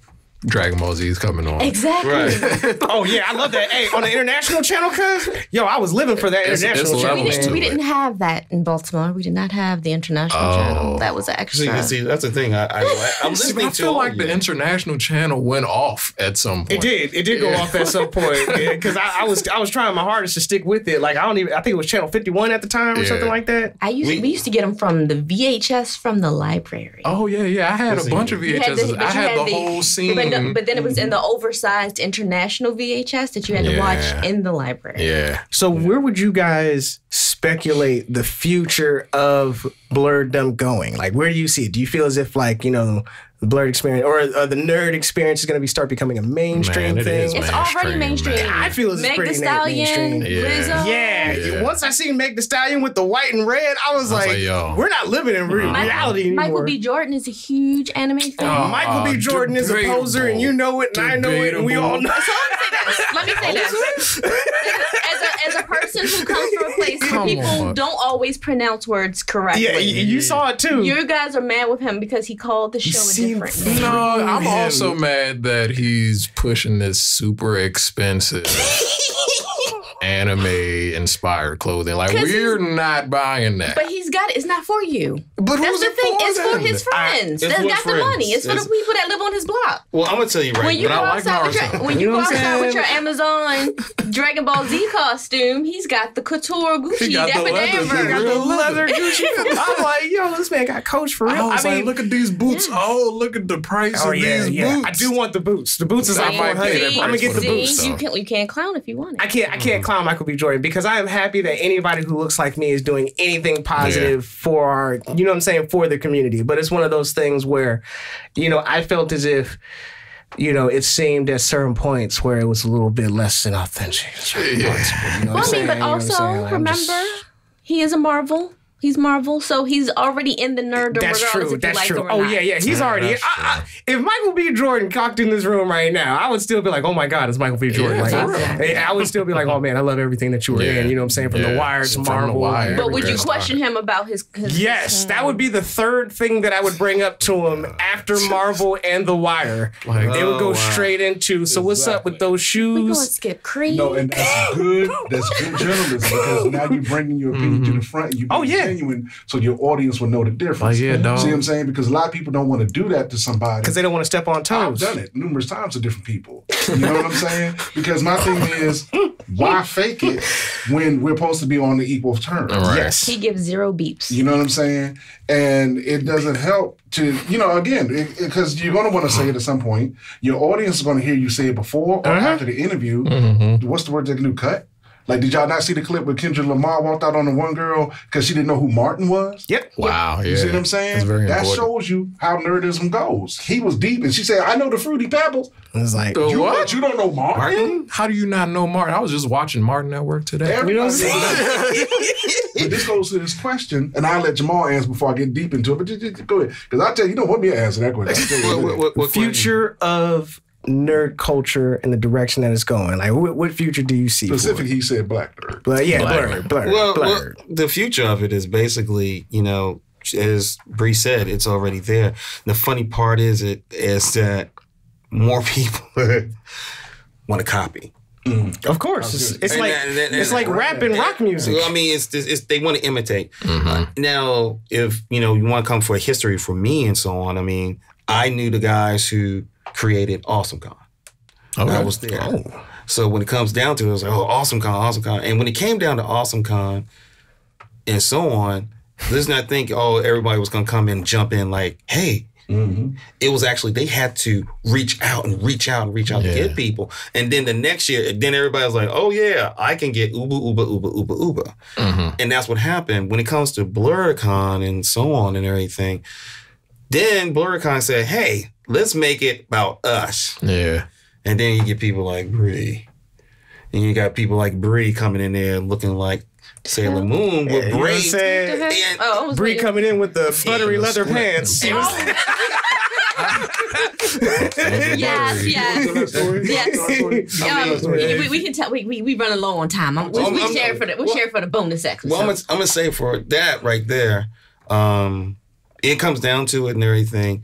Dragon Ball Z is coming on. Exactly. Right. Oh, yeah, I love that. Hey, on the international channel, cuz? Yo, I was living for that international channel. We didn't have that in Baltimore. We did not have the international channel. That was extra. See, that's the thing. I'm listening to. I feel like the international channel went off at some point. It did go off at some point. Because I was trying my hardest to stick with it. Like, I think it was channel 51 at the time or something like that. We used to get them from the VHS from the library. Oh, yeah. I had a bunch of VHSs. I had the whole scene. But then it was in the oversized international VHS that you had to watch in the library. Yeah. So where would you guys speculate the future of blurredom going? Like, where do you see it? Do you feel as if, like, the blurred experience or the nerd experience is going to start becoming a mainstream thing? It's already mainstream. I feel it's pretty mainstream. Lizzo. Once I seen Meg Thee Stallion with the white and red, I was like, we're not living in reality anymore. Michael B. Jordan is a huge anime fan. Michael B. Jordan is a poser, and you know it, and I know it, and we all know it. Let me say this. As a person who comes from a place where people don't always pronounce words correctly. Yeah, you saw it too. You guys are mad with him because he called the show a different name. No, I'm also mad that he's pushing this super expensive anime-inspired clothing. Like, we're not buying that. But he's got it. It's not for you. But that's the thing. It's for for his friends. That's got the money. It's for the people that live on his block. Well, I'm going to tell you when you go outside with your Amazon Dragon Ball Z costume, he's got the couture Gucci Dapper Danvers. He got the leather Gucci. I'm like, yo, this man got Coach for real. I mean, look at these boots. Yeah. Oh, look at the price of these boots. I do want the boots. The boots is like $400. I'm going to get the boots. You can't clown if you want it. I can't clown Michael B. Jordan because I am happy that anybody who looks like me is doing anything positive for our, you know what I'm saying, for the community. But it's one of those things where, I felt as if, it seemed at certain points where it was a little bit less than authentic. But also, remember, he is a Marvel. He's Marvel, so he's already in the nerddom. That's true. That's true. Oh yeah. He's already. If Michael B. Jordan cocked in this room right now, I would still be like, oh my God, it's Michael B. Jordan. I would still be like, oh man, I love everything that you were in. You know what I'm saying? From The Wire to Marvel. But would you question him about his Yes, that would be the third thing that I would bring up to him after Marvel and The Wire. They would go straight into. So what's up with those shoes? We gonna skip Creed. No, and that's good. That's good journalism because now you're bringing your opinion to the front. And you're genuine, so your audience will know the difference. See what I'm saying? Because a lot of people don't want to do that to somebody because they don't want to step on toes. I've done it numerous times to different people. You know what I'm saying? Because my thing is, why fake it when we're supposed to be on the equal terms? Right. Yes, he gives 0 beeps. You know what I'm saying? And it doesn't help to, again, because you're going to want to say it at some point. Your audience is going to hear you say it before or after the interview. What's the word they can do? Cut? Like, did y'all not see the clip where Kendrick Lamar walked out on the one girl because she didn't know who Martin was? Yep. Wow. You see what I'm saying? That shows you how nerdism goes. He was deep, and she said, I know the Fruity Pebbles. It's like, what? You don't know Martin? How do you not know Martin? I was just watching Martin at work today. You know what I'm saying? But this goes to this question, and I'll let Jamal answer before I get deep into it. But just go ahead. Because I tell you don't want me to answer that question. What future of nerd culture and the direction that it's going? Like, what future do you see? Specifically, he said black nerd. Blurred. The future of it is basically, as Bree said, it's already there. The funny part is that more people want to copy. Of course, it's like rap and rock music. I mean, it's they want to imitate. Now, if you want to come for a history for me and so on, I mean, I knew the guys who created AwesomeCon. I was there. So when it comes down to it, it was like, AwesomeCon. And when it came down to AwesomeCon and so on, let's not think, everybody was going to come in and jump in like, hey. It was actually, they had to reach out to get people. And then the next year, then everybody was like, oh yeah, I can get Uber. And that's what happened. When it comes to BlurCon and so on and everything, then BlurCon said, hey, let's make it about us. Yeah. And then you get people like Bree. And you got people like Bree coming in there looking like Sailor Moon with braids. And Bree coming in with the buttery leather pants. Yes. We can tell. We running low on time. We share for the bonus section. Well, I'm gonna say for that right there. It comes down to it and everything.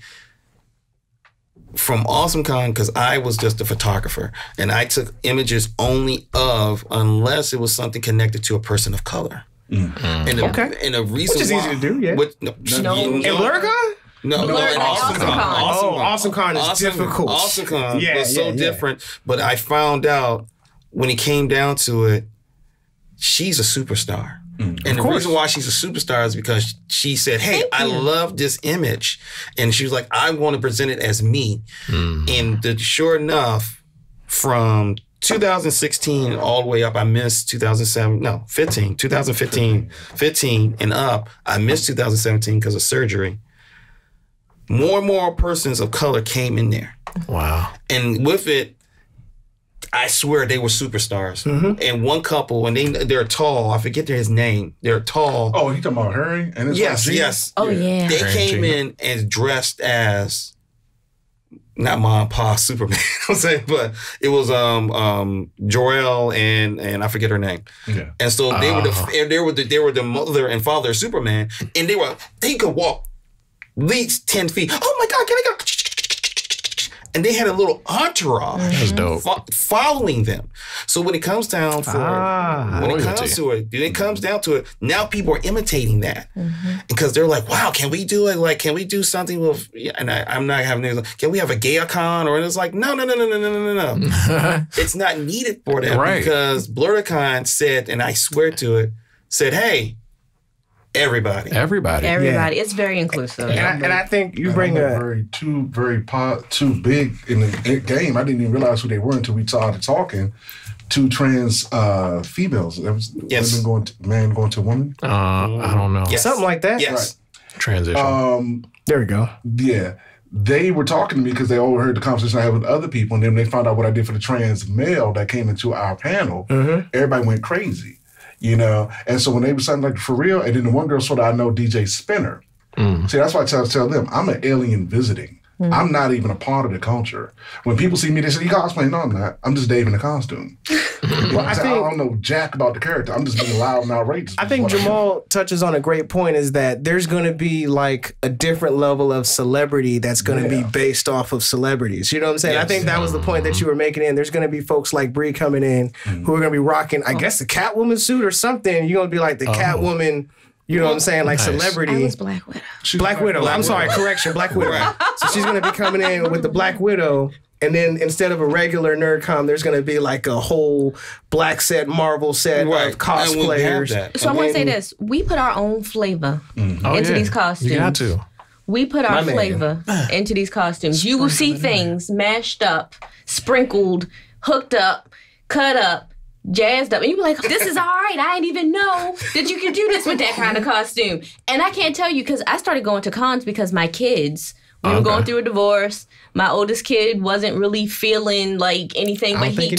From AwesomeCon, because I was just a photographer, and I took images only of, unless it was something connected to a person of color. And the reason which is easy to do, yeah. In BlurCon? No, AwesomeCon is difficult. AwesomeCon was so different, but I found out when it came down to it, she's a superstar. And the reason why she's a superstar is because she said, hey, I love this image. And she was like, I want to present it as me. And sure enough, from 2016 all the way up, I missed 2015 and up, I missed 2017 because of surgery. More and more persons of color came in there. Wow. And with it, I swear they were superstars. And one couple, and they're tall. I forget his name. They're tall. Oh, you talking about Harry? And yes. Oh, yeah. They came in and dressed as not Ma and Pa Superman. I'm saying, but it was Jor-El and I forget her name. Yeah. And so they were the mother and father of Superman, and they could walk at least 10 feet. Oh my God! Can I go? And they had a little entourage That's dope. Following them. So when it comes down it comes down to it, now people are imitating that. Because they're like, wow, can we do it? Like, can we do something with, and I'm not having this, can we have a GayCon? Or it's like, no. It's not needed for that. Right. Because BlurCon said, and I swear to it, said, hey, Everybody. Yeah. It's very inclusive. And I think you bring two big in the game. I didn't even realize who they were until we started talking. Two trans females. Yes. Man going to woman. I don't know. Yes. Something like that. Yes. Right. Transition. There we go. Yeah. They were talking to me because they overheard the conversation I had with other people, and then they found out what I did for the trans male that came into our panel. Everybody went crazy. you know? And so when they were saying like for real, and then the one girl sort of, I know DJ Spinner. See, that's why I tell them, I'm an alien visiting. I'm not even a part of the culture. When people see me, they say, you cosplay? No, I'm not. I'm just Dave in a costume. Well, I don't know jack about the character. I'm just being loud and outrageous. I think Jamal touches on a great point, is that there's going to be like a different level of celebrity that's going to be based off of celebrities. You know what I'm saying? Yes. I think that was the point that you were making in. There's going to be folks like Bree coming in who are going to be rocking, I guess, the Catwoman suit or something. You're going to be like the Catwoman. You know what I'm saying? Like celebrity. I was Black Widow. Black Widow. I'm sorry, correction. Black Widow. Right. So she's going to be coming in with the Black Widow. And then instead of a regular NerdCom, there's going to be like a whole black set, Marvel set of cosplayers. So I want to say this. We put our own flavor into these costumes. You got to. We put our flavor into these costumes. You will see things mashed up, sprinkled, hooked up, cut up, jazzed up, and you be like, this is all right. I didn't even know that you could do this with that kind of costume. And I can't tell you, because I started going to cons because my kids, we were going through a divorce. My oldest kid wasn't really feeling like anything, but he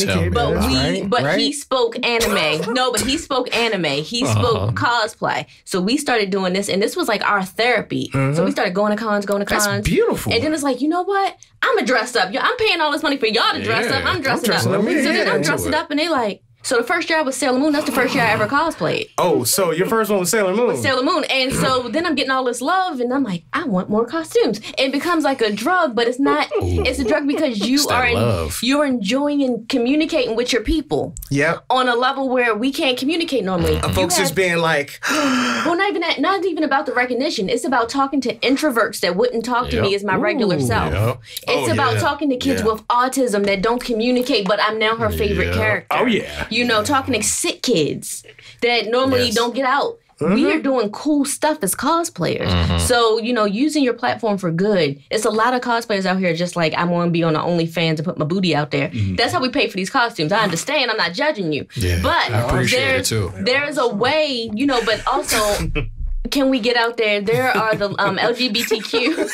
spoke anime. No, but he spoke anime. He spoke cosplay. So we started doing this, and this was like our therapy. So we started going to cons. That's beautiful. And then it's like, you know what? I'm going to dress up. I'm paying all this money for y'all to dress up. I'm dressing up. So then I'm dressing up, and they like, so the first year I was Sailor Moon. That's the first year I ever cosplayed. Oh, so your first one was Sailor Moon. Sailor Moon. And so then I'm getting all this love, and I'm like, I want more costumes. It becomes like a drug, but it's not. It's a drug because you're enjoying and communicating with your people. Yep. On a level where we can't communicate normally. Folks just being like, well, not even about the recognition. It's about talking to introverts that wouldn't talk to me as my regular self. It's about talking to kids with autism that don't communicate, but I'm now her favorite character. Oh yeah. You know, talking to sick kids that normally don't get out. We are doing cool stuff as cosplayers. So, you know, using your platform for good. It's a lot of cosplayers out here just like, I'm going to be on the OnlyFans and put my booty out there. That's how we pay for these costumes. I understand. I'm not judging you. Yeah, but I appreciate it too. There's a way, you know, but also, can we get out there? There are the LGBTQ.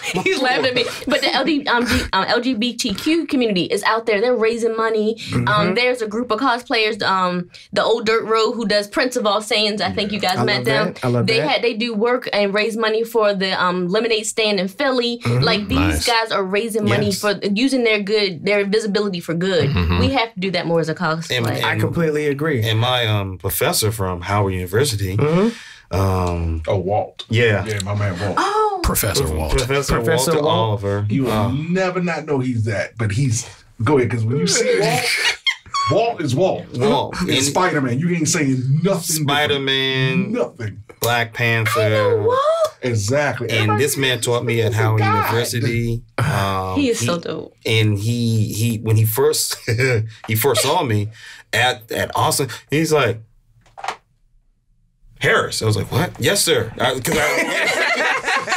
He's laughing at me. But the LGBTQ community is out there. They're raising money. There's a group of cosplayers, the Old Dirt Road, who does Prince of All Saiyans. I think you guys met them. They do work and raise money for the lemonade stand in Philly. Like these guys are raising money for using their visibility for good. We have to do that more as a cosplayer. I completely agree. And my professor from Howard University. Walt. Yeah. Yeah, my man Walt. Oh. Professor Walter Oliver. You will never not know he's that, but he's... Go ahead, because when you see Walt is Walt. And Spider-Man, you ain't saying nothing. Spider-Man. Nothing. Black Panther. Exactly. And this man taught me at Howard University. He is so dope. And he when he first saw me at Austin, he's like, Harris. I was like, what? Yes, sir.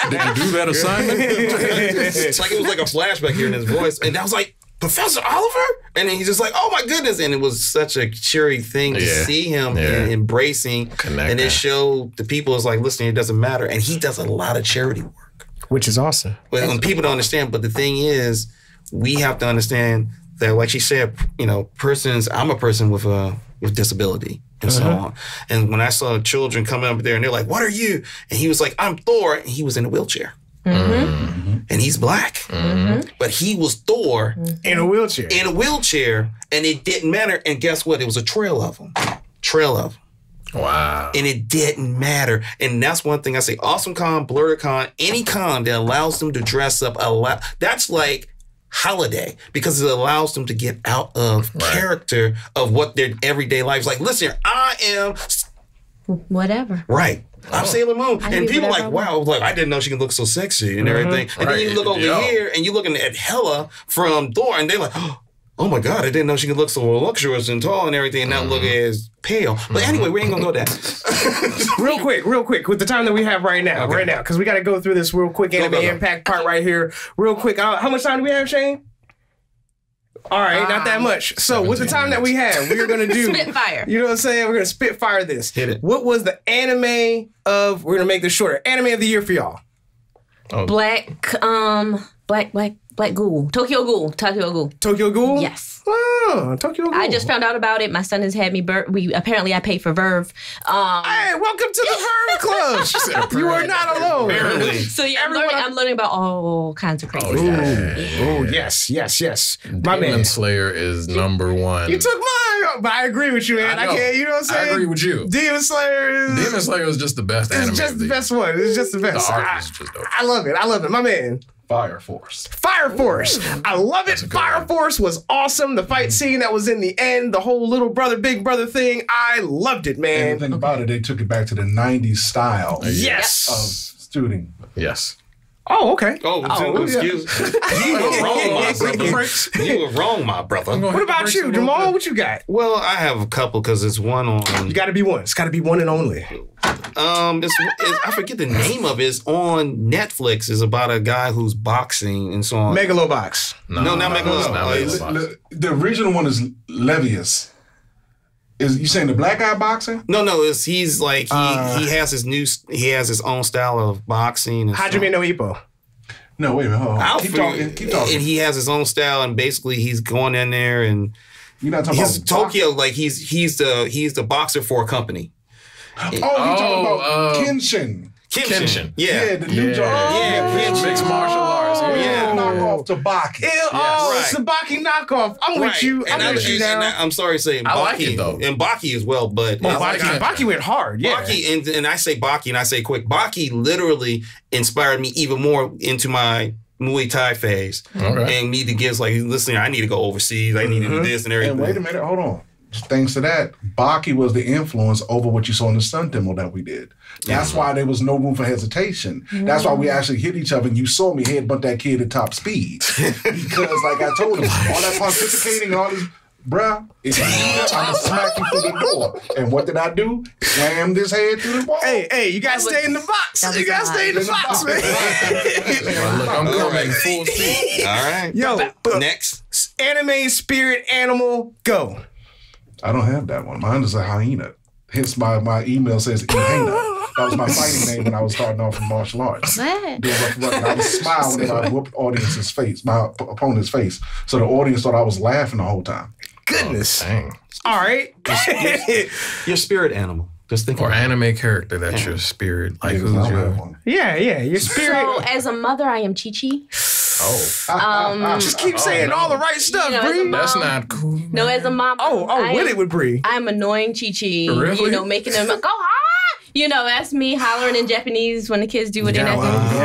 Did you do that assignment? It's like it was like a flashback here in his voice. And I was like, Professor Oliver? And then he's just like, oh my goodness. And it was such a cheery thing to see him embracing. And it showed the people, it's like, listen, it doesn't matter. And he does a lot of charity work. Which is awesome. But when people don't understand, but the thing is, we have to understand that, like she said, you know, I'm a person with disability. And so on. And when I saw children coming up there and they're like, what are you? And he was like, I'm Thor. And he was in a wheelchair. And he's black. But he was Thor. In a wheelchair. And it didn't matter. And guess what? It was a trail of them. Wow. And it didn't matter. And that's one thing I say, Awesome Con, BlurredCon, any con that allows them to dress up, that's like holiday, because it allows them to get out of character of what their everyday life is like. Listen, I am whatever. Right. I'm Sailor Moon. And people are like, wow, like, I didn't know she can look so sexy and everything. And then you look over here and you're looking at Hela from Thor and they're like, oh my God, I didn't know she could look so luxurious and tall and everything and not look as pale. But anyway, we ain't gonna go there. real quick, with the time that we have right now, because we got to go through this real quick anime impact part right here. Real quick, how much time do we have, Shane? All right, not that much. So with the time that we have, we are going to do... Spitfire. You know what I'm saying? We're going to spitfire this. Hit it. What was the anime of... We're going to make this shorter. Anime of the year for y'all. Black Black Ghoul. Tokyo Ghoul. Tokyo Ghoul. Tokyo Ghoul? Yes. Oh, Tokyo Ghoul. I just found out about it. My son has had me. Apparently, I paid for Verve. Hey, welcome to the Verve Club. You are not alone. So yeah, I'm learning about all kinds of crazy stuff. Oh, yes. My Demon man. Slayer is number one. You took mine, but I agree with you, man. I can't, you know what I'm saying? I agree with you. Demon Slayer is just the best anime. It's just the best one. It's just the best. The art is just dope. I love it. My man. Fire Force. Fire Force. I love it. Fire Force was awesome. The fight scene that was in the end, the whole little brother, big brother thing, I loved it, man. And the thing about it, they took it back to the 90s style Yes. of shooting. Yes. Oh, okay. Excuse you were wrong, my brother. You were wrong, my brother. What about you, Jamal? What you got? Well, I have a couple because it's one on. You got to be one. It's got to be one and only. I forget the name of it. It's on Netflix. It's about a guy who's boxing and so on. Megalobox. No, not Megalobox. The original one is Levius. Is you saying the black guy boxing? No, he's like he has his own style of boxing. Hajime no Ippo. No, wait a minute. Hold on. Keep talking. And he has his own style, and basically he's going in there and you're not talking about Tokyo. Like he's the boxer for a company. Oh, you're talking about Kenshin. Kenshin. Yeah, the new job. Mixed martial arts. Yeah. Knockoff Tabaki. Sabaki knockoff. I'm with you. I'm with you now. I'm sorry to say, I like it though. And Baki as well, but Baki went hard. Yeah. Baki, and I say Baki, and I say quick. Baki literally inspired me even more into my Muay Thai phase, and me to get like, listen, I need to go overseas. I need to do this and everything. And wait a minute, hold on. Thanks to that, Baki was the influence over what you saw in the stunt demo that we did. That's why there was no room for hesitation. That's why we actually hit each other and you saw me headbutt that kid at top speed. Because like I told him, all that pontificating and all this, bruh, if you do that, I'm going to smack you through the door. And what did I do? Slammed his head through the wall. Hey, you got to stay in the box. You got to stay in the box, man. Look, I'm coming full speed. All right. Yo, next. Anime spirit animal, go. I don't have that one. Mine is a hyena. Hence my email says Hyena. That was my fighting name when I was starting off in martial arts. What? I would smile whenever I whooped audience's face, my opponent's face. So the audience thought I was laughing the whole time. Goodness. Dang. All right. Your spirit animal. Just think. Or anime character that's your spirit. Like who's your... Yeah, your spirit. So as a mother, I am Chi-Chi. Just keep saying all the right stuff, Bree. That's not cool. No, as a mom. With it with Bree. I'm annoying Chi-Chi. Really? Making them go hard. That's me hollering in Japanese when the kids do what they have to do.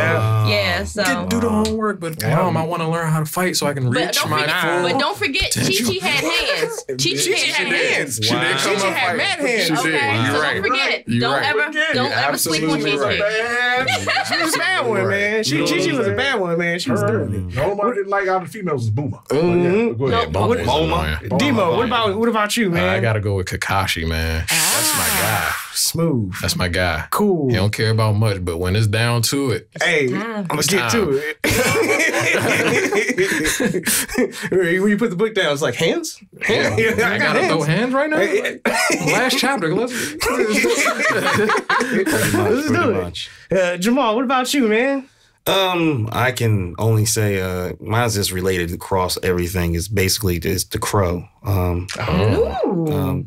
Yeah, so. Didn't do the homework, but Mom, I want to learn how to fight so I can reach my full. But don't forget, Chi-Chi had hands. Chi-Chi had hands. She did come Chi-Chi up had fight. mad hands. She did. Okay, You're so right. don't forget it. You're Don't ever sleep on Chi-Chi. She was a bad one, man. Chi-Chi was a bad one, man. She was doing it. The only one I didn't like out of the females was Boomer. Yeah, go ahead. Boma. Demo, what about you, man? I got to go with Kakashi, man. That's my guy. Smooth. That's my guy. Cool. He don't care about much, but when it's down to it, hey, I'm gonna get to it. When you put the book down, it's like hands. yeah, I gotta throw hands right now. Last chapter. Let's do it. Jamal, what about you, man? I can only say mine's just related across everything. Is basically just the crow.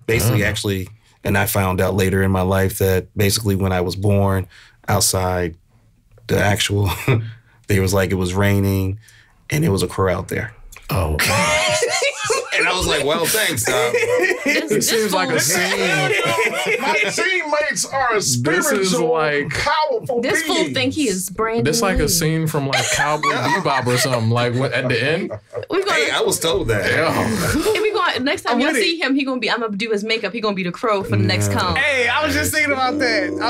Basically, actually. And I found out later in my life that basically when I was born outside the actual, they was like it was raining and it was a crow out there. Oh. And I was like, well, thanks. It seems like a scene. My teammates are This is spiritual, like powerful This fool beings. think he is Brandon. This like Lee. a scene from like Cowboy Bebop or something. Like at the end. We're gonna, Hey, I was told that. if we going next time I'm y'all with see him, I'm gonna do his makeup. He gonna be the crow for the next con. Hey, I was just thinking about that. I'm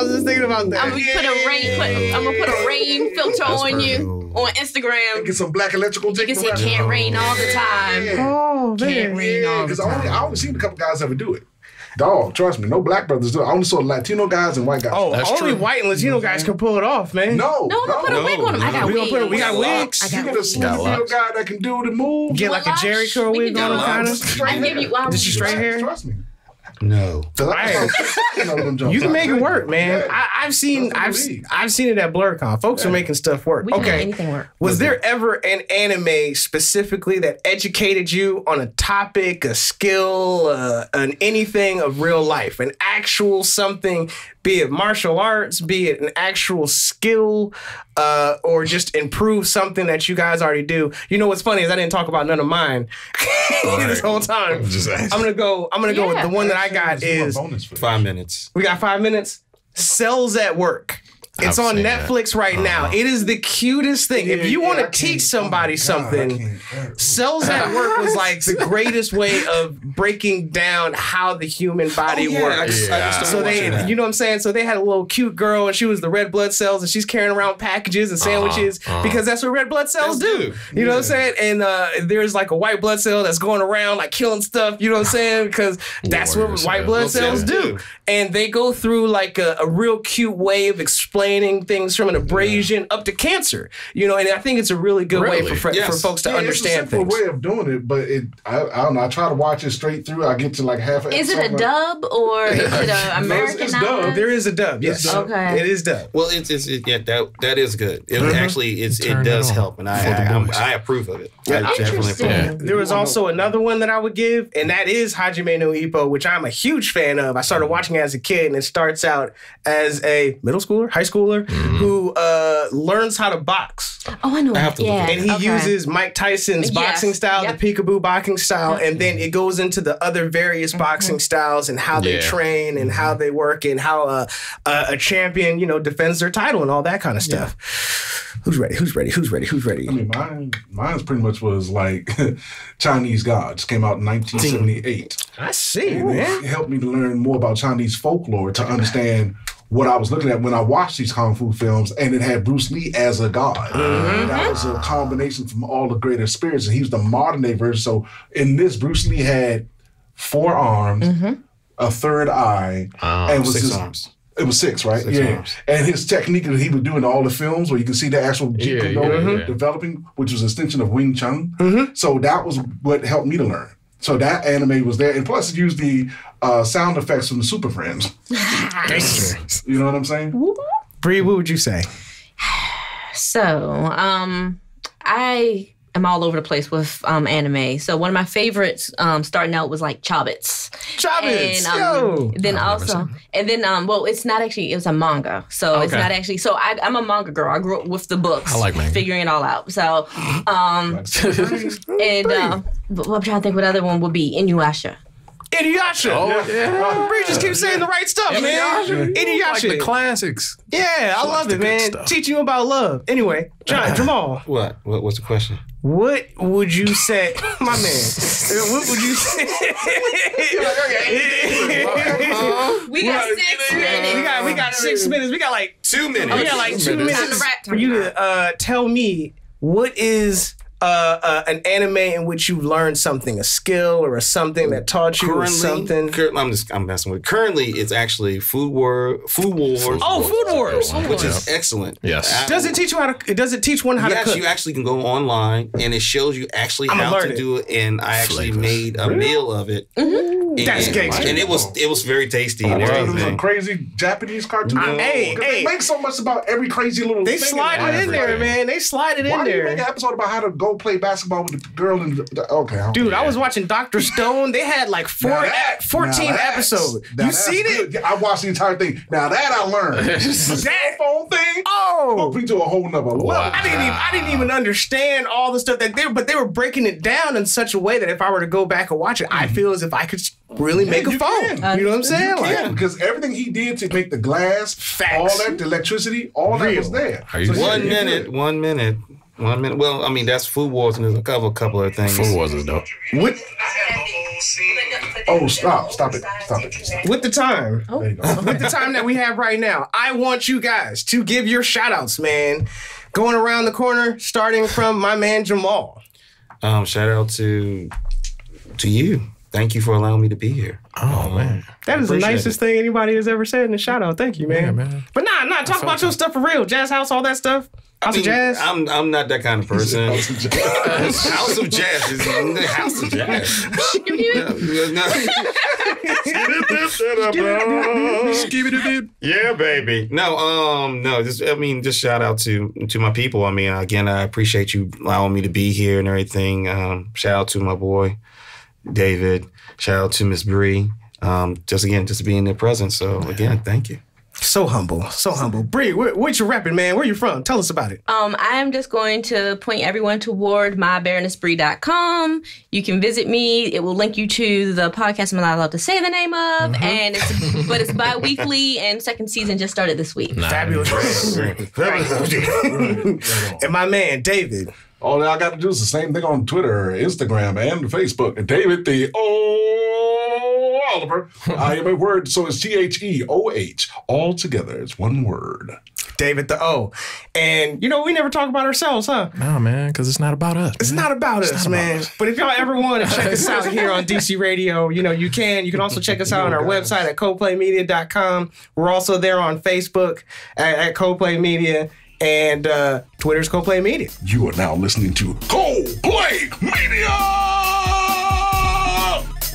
gonna put a rain filter on you on Instagram. Get some black electrical You tape. can say can't rain all the time. Oh, Can't rain all the Because time. I only seen a couple guys ever do it. Dog, trust me, no black brothers do it. I only saw Latino guys and white guys. Oh, That's only true. white and Latino guys can pull it off, man. No, No, put a wig on him. I got We gonna wigs. put it- we got wigs. I You got get a wigs. slim locks. guy that can do the move. Get like a Locks? Jerry curl We wig can on do him, kind locks. of. I give you. Just your straight hair? Trust me. No. You can make it work, man. Yeah. I've seen it at BlurCon. Folks are making stuff work. We can make Okay. anything work. Was there ever an anime specifically that educated you on a topic, a skill, an anything of real life, an actual something, be it martial arts, be it an actual skill, or just improve something that you guys already do? You know what's funny is I didn't talk about none of mine this whole time. I'm gonna go with the one that I got is 5 minutes. we got 5 minutes. Cells at Work. It's I've on seen Netflix right now. It is the cutest thing. If you want to teach somebody something, Cells at Work was like the greatest way of breaking down how the human body works. So they, you know what I'm saying? So they had a little cute girl and she was the red blood cells and she's carrying around packages and sandwiches because that's what red blood cells do. You know what I'm saying? And there's like a white blood cell that's going around like killing stuff. You know what I'm saying? Because that's what white blood cells do. And they go through like a real cute way of explaining things from an abrasion up to cancer, you know, and I think it's a really good way for folks to understand it's a simple things. way of doing it, but I don't know. I try to watch it straight through. I get to like half. Is it a dub or is it an American? It's dub. There is a dub. Yes, Okay. It is dub. Well, that is good. It actually it does help, and I approve of it. I definitely approve. Interesting. There was also another one that I would give, and that is Hajime no Ippo, which I'm a huge fan of. I started watching it as a kid, and it starts out as a middle schooler, high schooler, who learns how to box. Oh, I know. I have to look at And he uses Mike Tyson's boxing style, the peekaboo boxing style, and then it goes into the other various boxing styles and how they train and how they work and how a champion, you know, defends their title and all that kind of stuff. Who's ready? I mean, mine's pretty much was like Chinese Gods. Came out in 1978. I see, man. It helped me to learn more about Chinese folklore to understand what I was looking at when I watched these kung fu films, and it had Bruce Lee as a god. That was a combination from all the greater spirits, and he was the modern day version. So in this, Bruce Lee had 4 arms, a third eye, and was 6 arms. It was 6, right? 6 arms. And his technique that he would do in all the films, where you can see the actual Jeet Kune Do developing, which was an extension of Wing Chun. So that was what helped me to learn. So that anime was there, and plus it used the sound effects from the Super Friends. You know what I'm saying? Bree, what would you say? So, I am all over the place with anime. So one of my favorites starting out was like Chobits. Chobits, Well, it's not actually, it was a manga. So it's not actually, so I'm a manga girl. I grew up with the books. I like manga. Figuring it all out. So, but I'm trying to think what other one would be. Inuyasha. Inuyasha. Oh, yeah. Bree just keeps saying the right stuff, man. Inuyasha. Like the classics. Yeah, I love it, man. stuff. Teaching you about love. Anyway, Jamal. What? What's the question? What would you say, my man? What would you say? We got 6 minutes. We got 6 minutes. We got like 2 minutes. We got like 2 minutes Time to wrap. for you to tell me what is an anime in which you learned something, a skill or a something that taught you or something. I'm messing with. Currently, it's actually Food Wars. Oh, Food Wars, which is excellent. Yes. Does it teach you how to? Does it teach one how to cook? You actually can go online and it shows you actually how to do it. And I actually made a meal of it. That's gangster. And it was very tasty and It was everything. a crazy Japanese cartoon. Hey, They make so much about every crazy little They thing. slide it in there, man. They slide it in Why do you there. make an episode about how to go play basketball with the girl in the okay. Dude, I was watching Dr. Stone. They had like 14 episodes. You seen it? Good. I watched the entire thing. Now that I learned. The cell phone thing. Took me to a whole nother level. I didn't even understand all the stuff that they were breaking it down in such a way that if I were to go back and watch it, I feel as if I could really make a phone. You know what I'm saying? Because everything he did to make the glass, all that, the electricity, all that was there. Are you 1 minute. 1 minute. 1 minute. Well, I mean, that's Food Wars and there's a couple of things. Food Wars is dope. What? Oh, stop it. With the time. There you go. With the time that we have right now, I want you guys to give your shout outs, man. Going around the corner, starting from my man Jamal. Shout out to you. Thank you for allowing me to be here. Oh, man. That is the nicest thing anybody has ever said in a shout out. Thank you, man. Yeah, man. But talk about your stuff for real. Jazz House, all that stuff. House of Jazz. I'm not that kind of person. House of Jazz. House of Jazz. Yeah, baby. No. Just shout out to my people. I mean, again, I appreciate you allowing me to be here and everything. Shout out to my boy David. Shout out to Miss Bree. Just being their presence. So again, thank you. So humble. Bree, what you rapping, man? Where you from? Tell us about it. I am just going to point everyone toward mybaronessbree.com. You can visit me. It will link you to the podcast I'm not allowed to say the name of. And it's bi-weekly, and second season just started this week. Nice. Fabulous. And my man, David. All I got to do is the same thing on Twitter, Instagram, and Facebook. David the Oliver. I am a word, so it's THEOH. All together, it's one word. David the O. And, we never talk about ourselves, huh? No, man, because it's not about us. It's not about us, man. But if y'all ever want to check us out here on DC Radio, you can. You can also check us out on our website at ColdplayMedia.com. We're also there on Facebook at Coldplay Media. And Twitter's Coldplay Media. You are now listening to Coldplay Media!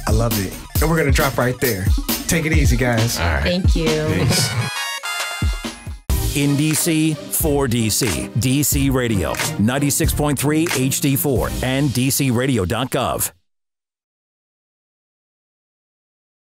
I love it. And we're going to drop right there. Take it easy, guys. All right. Thank you. Peace. In DC, for DC. DC Radio, 96.3 HD4 and DCRadio.gov.